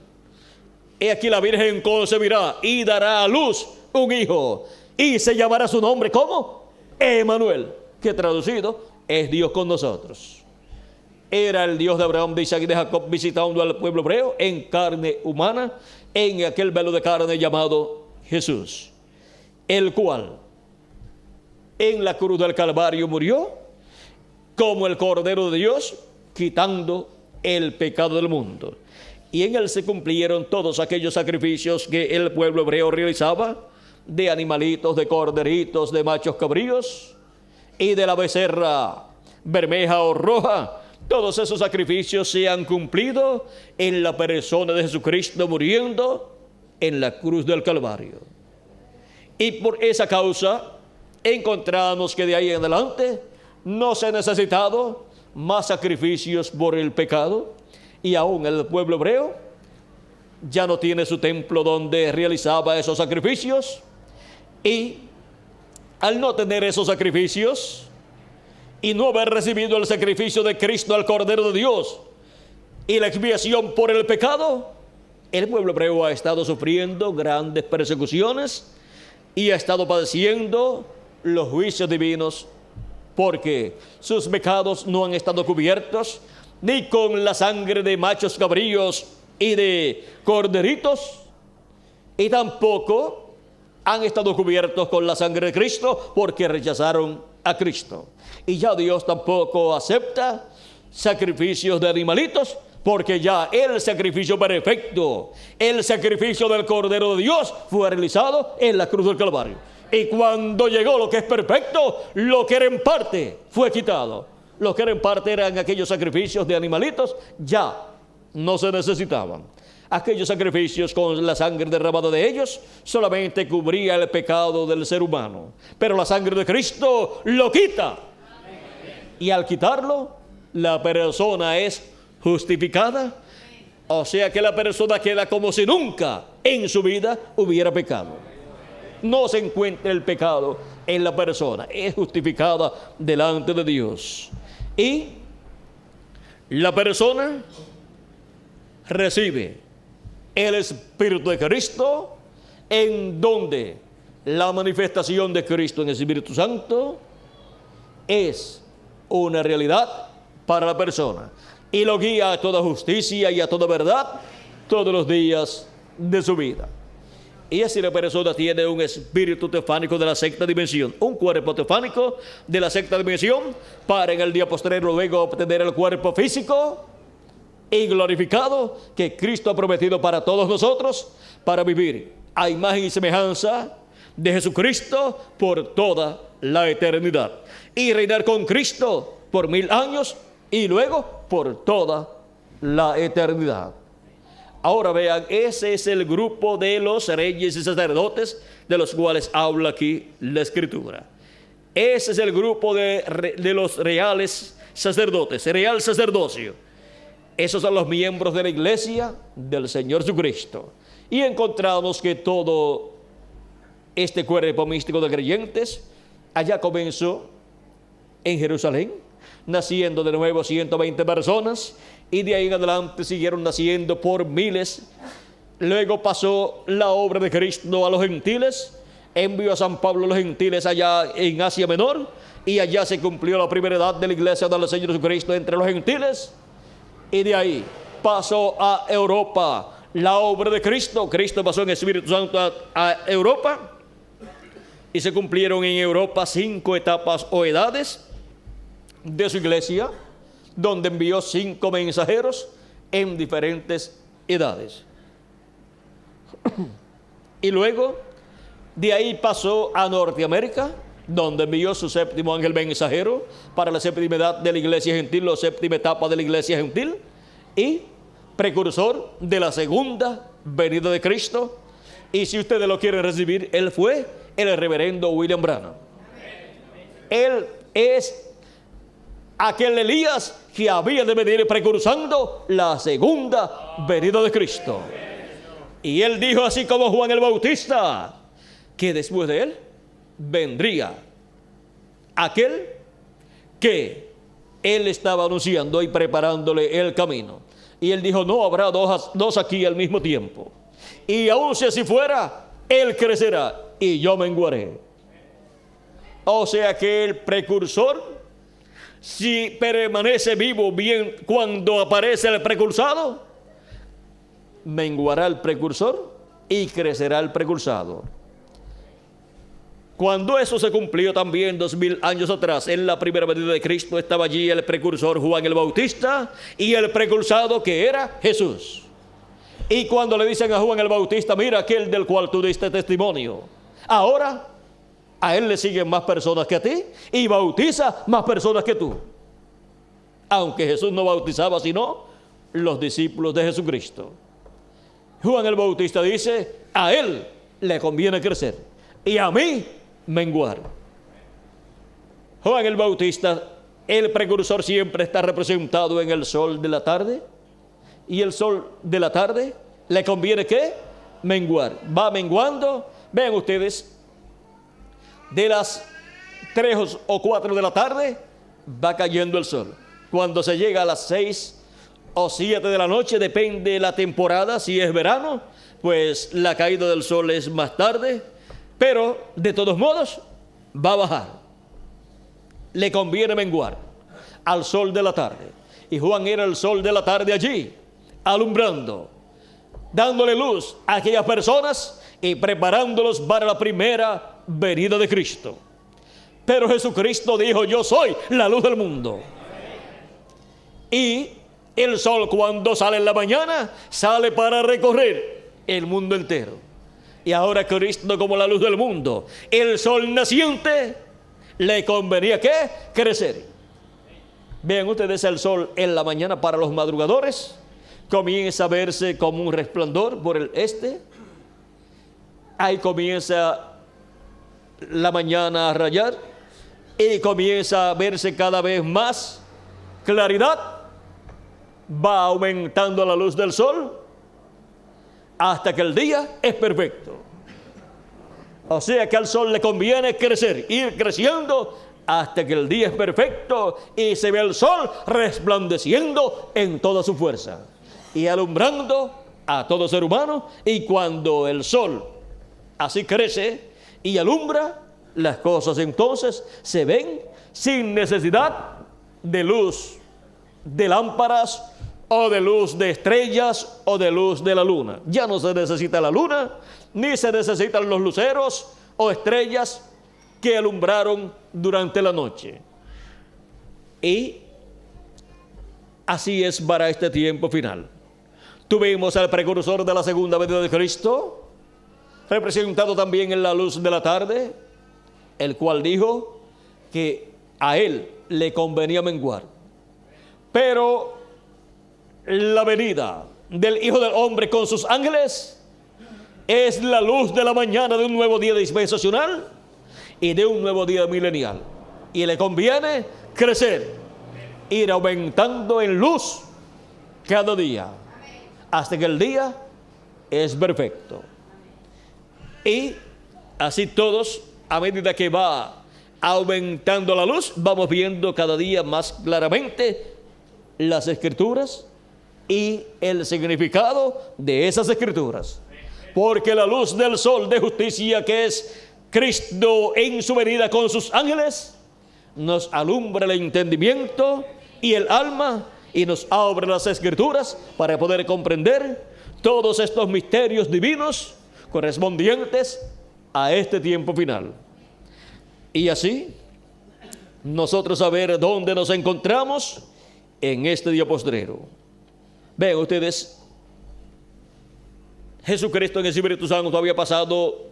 He aquí la Virgen concebirá y dará a luz un hijo, y se llamará su nombre, ¿cómo? Emmanuel, que traducido es Dios con nosotros. Era el Dios de Abraham, de Isaac y de Jacob visitando al pueblo hebreo en carne humana, en aquel velo de carne llamado Jesús, el cual en la cruz del Calvario murió como el Cordero de Dios, quitando el pecado del mundo. Y en él se cumplieron todos aquellos sacrificios que el pueblo hebreo realizaba, de animalitos, de corderitos, de machos cabríos y de la becerra bermeja o roja. Todos esos sacrificios se han cumplido en la persona de Jesucristo muriendo en la cruz del Calvario. Y por esa causa encontramos que de ahí en adelante no se han necesitado más sacrificios por el pecado, y aún el pueblo hebreo ya no tiene su templo donde realizaba esos sacrificios. Y al no tener esos sacrificios y no haber recibido el sacrificio de Cristo, al Cordero de Dios, y la expiación por el pecado, el pueblo hebreo ha estado sufriendo grandes persecuciones y ha estado padeciendo los juicios divinos, porque sus pecados no han estado cubiertos ni con la sangre de machos cabríos y de corderitos, y tampoco han estado cubiertos con la sangre de Cristo, porque rechazaron a Cristo. Y ya Dios tampoco acepta sacrificios de animalitos, porque ya el sacrificio perfecto, el sacrificio del Cordero de Dios, fue realizado en la cruz del Calvario. Y cuando llegó lo que es perfecto, lo que era en parte fue quitado. Lo que era en parte eran aquellos sacrificios de animalitos, ya no se necesitaban. Aquellos sacrificios con la sangre derramada de ellos solamente cubría el pecado del ser humano, pero la sangre de Cristo lo quita. Y al quitarlo, la persona es justificada, o sea que la persona queda como si nunca en su vida hubiera pecado. No se encuentra el pecado en la persona, es justificada delante de Dios. Y la persona recibe el Espíritu de Cristo, en donde la manifestación de Cristo en el Espíritu Santo es una realidad para la persona, y lo guía a toda justicia y a toda verdad todos los días de su vida. Y así la persona tiene un espíritu teofánico de la sexta dimensión, un cuerpo teofánico de la sexta dimensión, para en el día postrero luego obtener el cuerpo físico y glorificado que Cristo ha prometido para todos nosotros, para vivir a imagen y semejanza de Jesucristo por toda la eternidad, y reinar con Cristo por 1000 años y luego por toda la eternidad. Ahora vean, ese es el grupo de los reyes y sacerdotes de los cuales habla aquí la Escritura. Ese es el grupo de los reales sacerdotes, real sacerdocio. Esos son los miembros de la iglesia del Señor Jesucristo. Y encontramos que todo este cuerpo místico de creyentes allá comenzó en Jerusalén, naciendo de nuevo 120 personas, y de ahí en adelante siguieron naciendo por miles. Luego pasó la obra de Cristo a los gentiles, envió a San Pablo a los gentiles allá en Asia Menor, y allá se cumplió la primera edad de la iglesia del Señor Jesucristo entre los gentiles, y de ahí pasó a Europa la obra de Cristo. Cristo pasó en Espíritu Santo a Europa, y se cumplieron en Europa 5 etapas o edades de su iglesia, donde envió 5 mensajeros en diferentes edades. Y luego de ahí pasó a Norteamérica, donde envió su 7º ángel mensajero para la 7ª edad de la iglesia gentil, la 7ª etapa de la iglesia gentil, y precursor de la segunda venida de Cristo. Y si ustedes lo quieren recibir, él fue el reverendo William Branham. Él es aquel Elías que había de venir precursando la segunda venida de Cristo. Y él dijo, así como Juan el Bautista, que después de él vendría aquel que él estaba anunciando y preparándole el camino. Y él dijo, no habrá dos aquí al mismo tiempo. Y aun si así fuera, él crecerá y yo menguaré. O sea que el precursor, si permanece vivo bien cuando aparece el precursado, menguará el precursor y crecerá el precursado. Cuando eso se cumplió también 2000 años atrás, en la primera venida de Cristo, estaba allí el precursor Juan el Bautista y el precursado que era Jesús. Y cuando le dicen a Juan el Bautista, mira aquel del cual tú diste testimonio, ahora a él le siguen más personas que a ti y bautiza más personas que tú. Aunque Jesús no bautizaba sino los discípulos de Jesucristo. Juan el Bautista dice, a él le conviene crecer y a mí menguar. Juan el Bautista, el precursor, siempre está representado en el sol de la tarde, y el sol de la tarde le conviene ¿qué? Menguar. Va menguando. Vean ustedes, de las 3 o 4 de la tarde va cayendo el sol. Cuando se llega a las 6 o 7 de la noche, depende de la temporada, si es verano, pues la caída del sol es más tarde, pero de todos modos va a bajar. Le conviene menguar al sol de la tarde. Y Juan era el sol de la tarde allí, alumbrando, dándole luz a aquellas personas y preparándolos para la primera venida de Cristo. Pero Jesucristo dijo, yo soy la luz del mundo. Y el sol, cuando sale en la mañana, sale para recorrer el mundo entero. Y ahora Cristo, como la luz del mundo, el sol naciente, le convenía ¿qué? Crecer. Vean ustedes, el sol en la mañana para los madrugadores comienza a verse como un resplandor por el este. Ahí comienza la mañana a rayar y comienza a verse cada vez más claridad. Va aumentando la luz del sol hasta que el día es perfecto. O sea que al sol le conviene crecer, ir creciendo hasta que el día es perfecto y se ve el sol resplandeciendo en toda su fuerza y alumbrando a todo ser humano. Y cuando el sol así crece y alumbra, las cosas entonces se ven sin necesidad de luz de lámparas o de luz de estrellas o de luz de la luna. Ya no se necesita la luna, ni se necesitan los luceros o estrellas que alumbraron durante la noche. Y así es para este tiempo final. Tuvimos al precursor de la segunda venida de Cristo, representado también en la luz de la tarde, el cual dijo que a él le convenía menguar. Pero la venida del Hijo del Hombre con sus ángeles es la luz de la mañana de un nuevo día dispensacional y de un nuevo día milenial. Y le conviene crecer, ir aumentando en luz cada día, hasta que el día es perfecto. Y así todos, a medida que va aumentando la luz, vamos viendo cada día más claramente las Escrituras y el significado de esas Escrituras. Porque la luz del sol de justicia, que es Cristo en su venida con sus ángeles, nos alumbra el entendimiento y el alma y nos abre las Escrituras para poder comprender todos estos misterios divinos correspondientes a este tiempo final. Y así, nosotros saber dónde nos encontramos en este día postrero. Vean ustedes, Jesucristo en el Espíritu Santo había pasado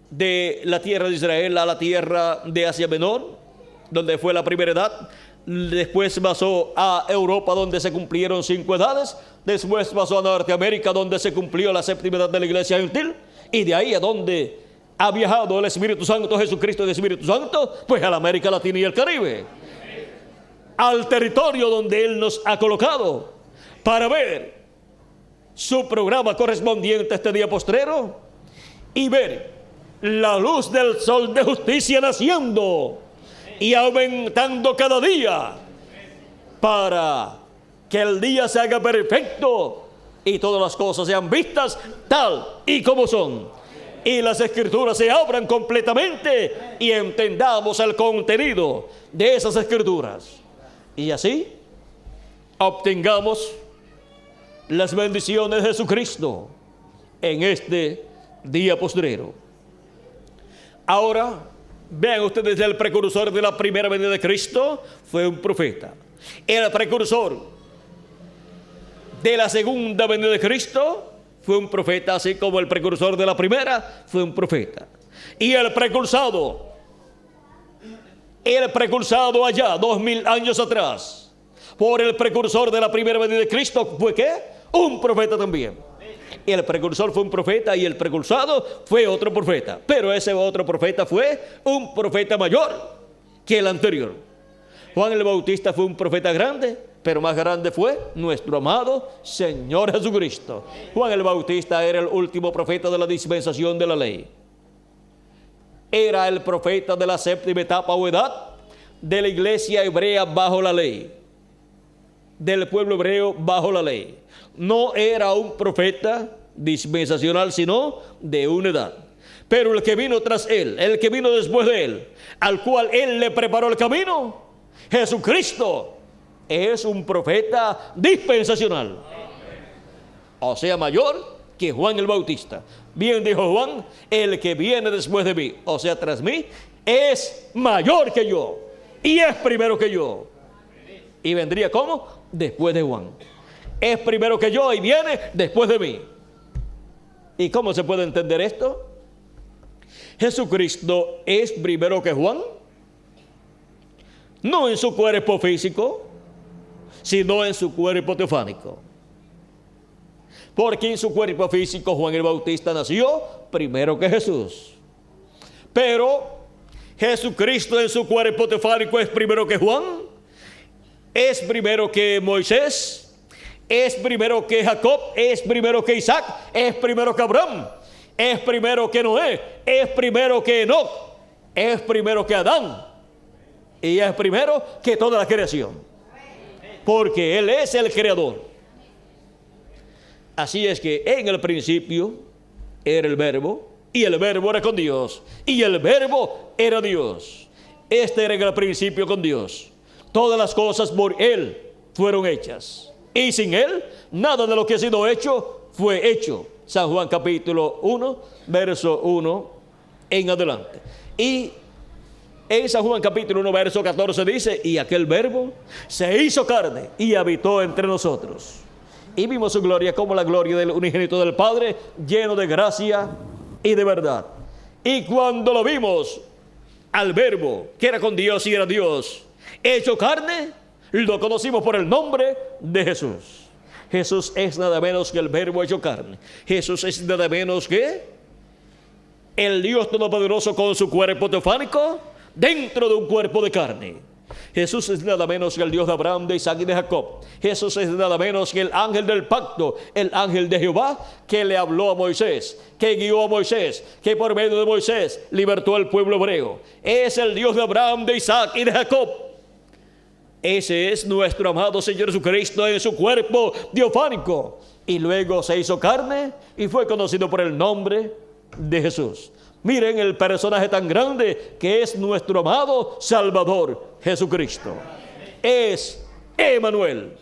de la tierra de Israel a la tierra de Asia Menor, donde fue la primera edad. Después pasó a Europa, donde se cumplieron 5 edades. Después pasó a Norteamérica, donde se cumplió la 7ª edad de la iglesia gentil. Y de ahí a donde ha viajado el Espíritu Santo, Jesucristo del Espíritu Santo, pues a la América Latina y el Caribe, al territorio donde Él nos ha colocado para ver su programa correspondiente a este día postrero y ver la luz del sol de justicia naciendo y aumentando cada día para que el día se haga perfecto y todas las cosas sean vistas tal y como son, y las Escrituras se abran completamente y entendamos el contenido de esas Escrituras, y así obtengamos las bendiciones de Jesucristo en este día postrero. Ahora, vean ustedes, el precursor de la primera venida de Cristo fue un profeta. El precursor de la segunda venida de Cristo fue un profeta, así como el precursor de la primera fue un profeta. Y el precursado allá 2000 años atrás por el precursor de la primera venida de Cristo fue ¿qué? Un profeta también. El precursor fue un profeta y el precursado fue otro profeta, pero ese otro profeta fue un profeta mayor que el anterior. Juan el Bautista fue un profeta grande, pero más grande fue nuestro amado Señor Jesucristo. Juan el Bautista era el último profeta de la dispensación de la ley. Era el profeta de la 7ª etapa o edad de la iglesia hebrea bajo la ley, del pueblo hebreo bajo la ley. No era un profeta dispensacional, sino de una edad. Pero el que vino tras él, el que vino después de él, al cual él le preparó el camino, Jesucristo, es un profeta dispensacional. O sea, mayor que Juan el Bautista. Bien dijo Juan, el que viene después de mí, o sea, tras mí, es mayor que yo y es primero que yo. Y vendría ¿cómo? Después de Juan. Es primero que yo y viene después de mí. ¿Y cómo se puede entender esto? Jesucristo es primero que Juan, no en su cuerpo físico, sino en su cuerpo teofánico. Porque en su cuerpo físico Juan el Bautista nació primero que Jesús. Pero Jesucristo en su cuerpo teofánico es primero que Juan, es primero que Moisés, es primero que Jacob, es primero que Isaac, es primero que Abraham, es primero que Noé, es primero que Enoc, es primero que Adán y es primero que toda la creación, porque Él es el creador. Así es que en el principio era el Verbo y el Verbo era con Dios y el Verbo era Dios. Este era en el principio con Dios. Todas las cosas por Él fueron hechas y sin Él nada de lo que ha sido hecho fue hecho. San Juan capítulo 1 verso 1 en adelante. Y en San Juan capítulo 1 verso 14 dice: y aquel Verbo se hizo carne y habitó entre nosotros, y vimos su gloria como la gloria del unigénito del Padre, lleno de gracia y de verdad. Y cuando lo vimos al Verbo, que era con Dios y era Dios, hecho carne, lo conocimos por el nombre de Jesús. Jesús es nada menos que el Verbo hecho carne. Jesús es nada menos que el Dios Todopoderoso con su cuerpo teofánico dentro de un cuerpo de carne. Jesús es nada menos que el Dios de Abraham, de Isaac y de Jacob. Jesús es nada menos que el ángel del pacto, el ángel de Jehová que le habló a Moisés, que guió a Moisés, que por medio de Moisés libertó al pueblo hebreo. Es el Dios de Abraham, de Isaac y de Jacob. Ese es nuestro amado Señor Jesucristo en su cuerpo teofánico. Y luego se hizo carne y fue conocido por el nombre de Jesús. Miren el personaje tan grande que es nuestro amado Salvador Jesucristo. Es Emmanuel,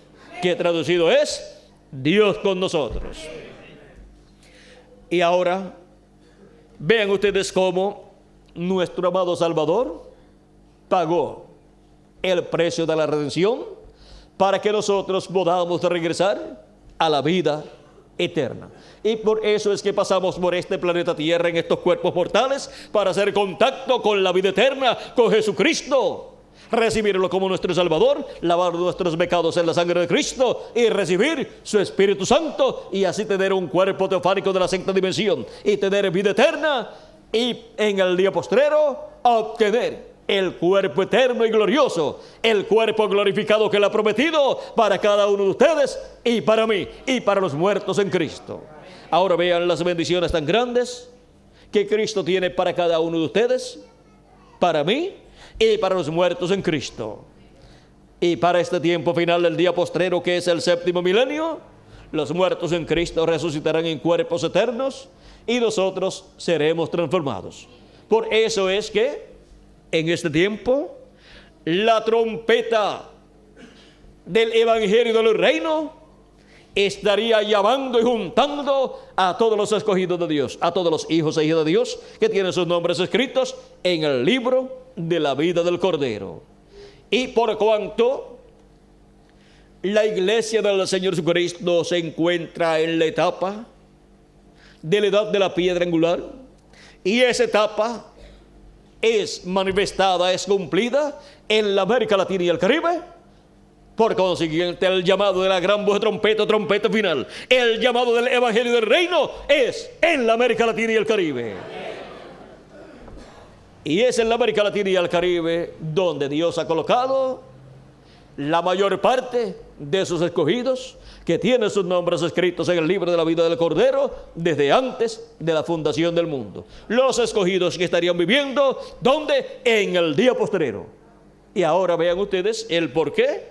que traducido es Dios con nosotros. Y ahora vean ustedes cómo nuestro amado Salvador pagó el precio de la redención para que nosotros podamos regresar a la vida eterna. Y por eso es que pasamos por este planeta Tierra en estos cuerpos mortales para hacer contacto con la vida eterna, con Jesucristo, recibirlo como nuestro Salvador, lavar nuestros pecados en la sangre de Cristo y recibir su Espíritu Santo y así tener un cuerpo teofánico de la sexta dimensión y tener vida eterna y en el día postrero obtener el cuerpo eterno y glorioso, el cuerpo glorificado que Él ha prometido para cada uno de ustedes y para mí y para los muertos en Cristo. Ahora vean las bendiciones tan grandes que Cristo tiene para cada uno de ustedes, para mí y para los muertos en Cristo. Y para este tiempo final del día postrero, que es el séptimo milenio, los muertos en Cristo resucitarán en cuerpos eternos y nosotros seremos transformados. Por eso es que en este tiempo la trompeta del Evangelio del Reino estaría llamando y juntando a todos los escogidos de Dios, a todos los hijos e hijas de Dios que tienen sus nombres escritos en el libro de la vida del Cordero. Y por cuanto la iglesia del Señor Jesucristo se encuentra en la etapa de la edad de la piedra angular, y esa etapa es manifestada, es cumplida en la América Latina y el Caribe. Por consiguiente, el llamado de la gran voz de trompeta, trompeta final, el llamado del Evangelio del Reino es en la América Latina y el Caribe. Y es en la América Latina y el Caribe donde Dios ha colocado la mayor parte de sus escogidos, que tienen sus nombres escritos en el libro de la vida del Cordero desde antes de la fundación del mundo. Los escogidos que estarían viviendo, ¿dónde? En el día postrero. Y ahora vean ustedes el por qué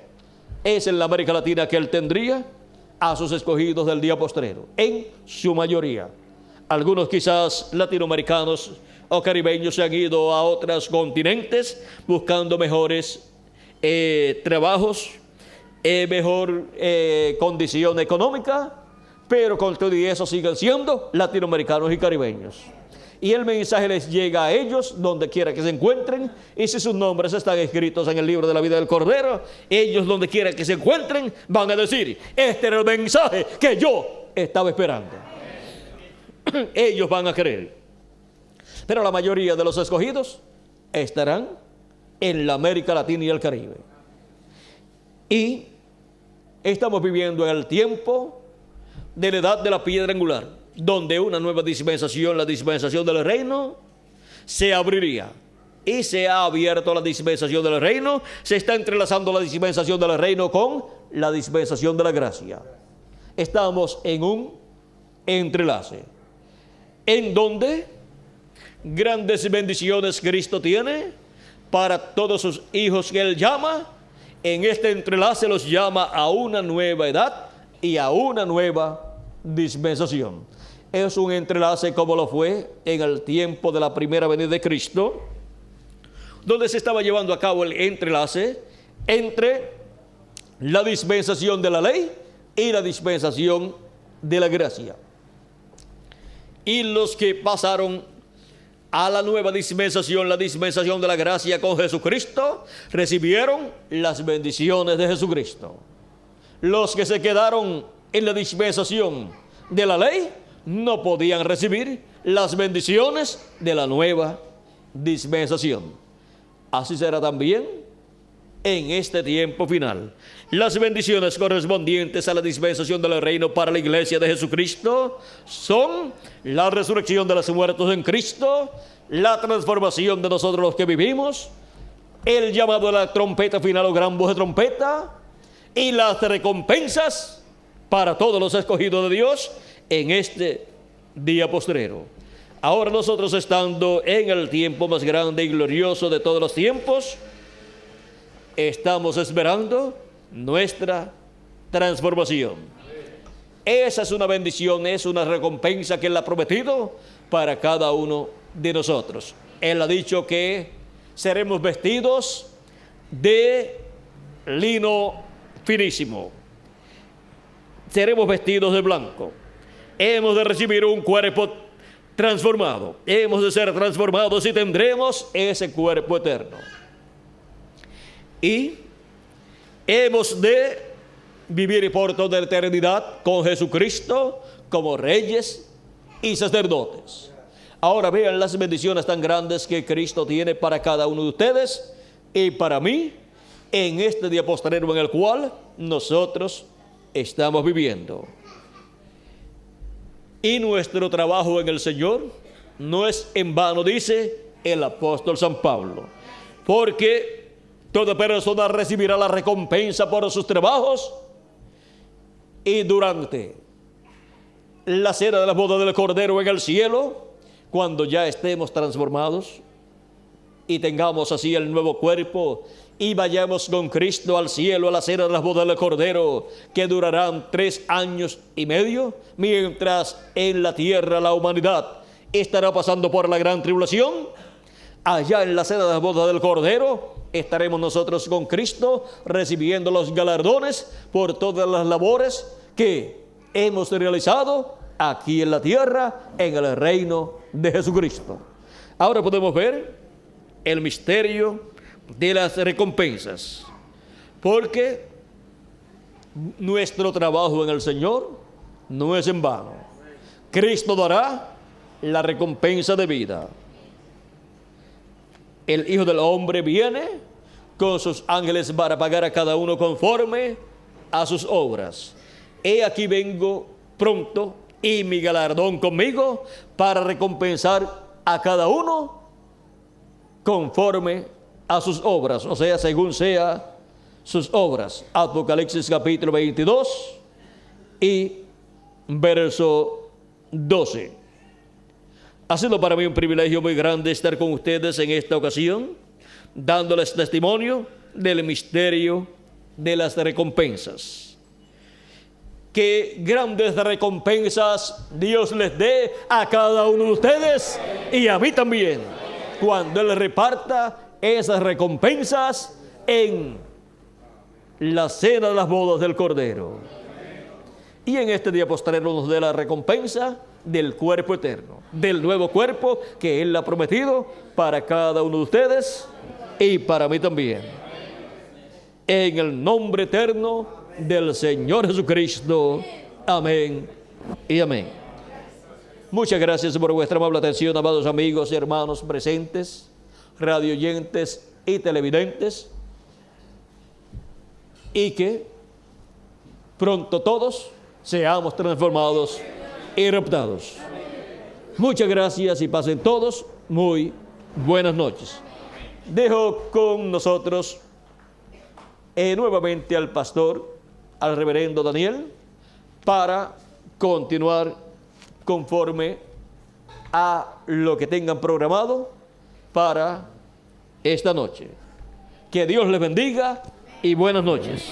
es en la América Latina que Él tendría a sus escogidos del día postrero, en su mayoría. Algunos quizás latinoamericanos o caribeños se han ido a otros continentes buscando mejores trabajos, mejor condición económica, pero con todo y eso siguen siendo latinoamericanos y caribeños. Y el mensaje les llega a ellos donde quiera que se encuentren, y si sus nombres están escritos en el libro de la vida del Cordero, ellos donde quiera que se encuentren van a decir: este era el mensaje que yo estaba esperando. Ellos van a creer. Pero la mayoría de los escogidos estarán en la América Latina y el Caribe. Y estamos viviendo en el tiempo de la edad de la piedra angular, donde una nueva dispensación, la dispensación del reino, se abriría. Y se ha abierto la dispensación del reino, se está entrelazando la dispensación del reino con la dispensación de la gracia. Estamos en un entrelace, en donde grandes bendiciones Cristo tiene para todos sus hijos que Él llama. En este entrelace los llama a una nueva edad y a una nueva dispensación. Es un entrelace como lo fue en el tiempo de la primera venida de Cristo, donde se estaba llevando a cabo el entrelace entre la dispensación de la ley y la dispensación de la gracia. Y los que pasaron a la nueva dispensación, la dispensación de la gracia con Jesucristo, recibieron las bendiciones de Jesucristo. Los que se quedaron en la dispensación de la ley no podían recibir las bendiciones de la nueva dispensación. Así será también en este tiempo final. Las bendiciones correspondientes a la dispensación del reino para la iglesia de Jesucristo son la resurrección de los muertos en Cristo, la transformación de nosotros los que vivimos, el llamado de la trompeta final o gran voz de trompeta y las recompensas para todos los escogidos de Dios en este día postrero. Ahora nosotros, estando en el tiempo más grande y glorioso de todos los tiempos, estamos esperando nuestra transformación. Esa es una bendición, es una recompensa que Él ha prometido para cada uno de nosotros. Él ha dicho que seremos vestidos de lino finísimo, seremos vestidos de blanco, hemos de recibir un cuerpo transformado, hemos de ser transformados y tendremos ese cuerpo eterno. Y hemos de vivir por toda la eternidad con Jesucristo como reyes y sacerdotes. Ahora vean las bendiciones tan grandes que Cristo tiene para cada uno de ustedes y para mí en este día postrero en el cual nosotros estamos viviendo. Y nuestro trabajo en el Señor no es en vano, dice el apóstol San Pablo, porque toda persona recibirá la recompensa por sus trabajos. Y durante la cena de la boda del Cordero en el cielo, cuando ya estemos transformados y tengamos así el nuevo cuerpo y vayamos con Cristo al cielo a la cena de la boda del Cordero, que durarán 3 años y medio, mientras en la tierra la humanidad estará pasando por la gran tribulación, allá en la cena de la boda del Cordero estaremos nosotros con Cristo recibiendo los galardones por todas las labores que hemos realizado aquí en la tierra, en el reino de Jesucristo. Ahora podemos ver el misterio de las recompensas, porque nuestro trabajo en el Señor no es en vano. Cristo dará la recompensa de vida. El Hijo del Hombre viene con sus ángeles para pagar a cada uno conforme a sus obras. He aquí vengo pronto y mi galardón conmigo para recompensar a cada uno conforme a sus obras, o sea, según sea sus obras. Apocalipsis capítulo 22 y verso 12. Ha sido para mí un privilegio muy grande estar con ustedes en esta ocasión, dándoles testimonio del misterio de las recompensas. Que grandes recompensas Dios les dé a cada uno de ustedes y a mí también, cuando Él reparta esas recompensas en la cena de las bodas del Cordero. Y en este día postrero nos dé la recompensa del cuerpo eterno, del nuevo cuerpo que Él ha prometido para cada uno de ustedes y para mí también. En el nombre eterno del Señor Jesucristo. Amén y amén. Muchas gracias por vuestra amable atención, amados amigos y hermanos presentes, radioyentes y televidentes, y que pronto todos seamos transformados y raptados. Muchas gracias y pasen todos muy buenas noches. Dejo con nosotros nuevamente al pastor, al reverendo Daniel, para continuar conforme a lo que tengan programado para esta noche. Que Dios les bendiga y buenas noches.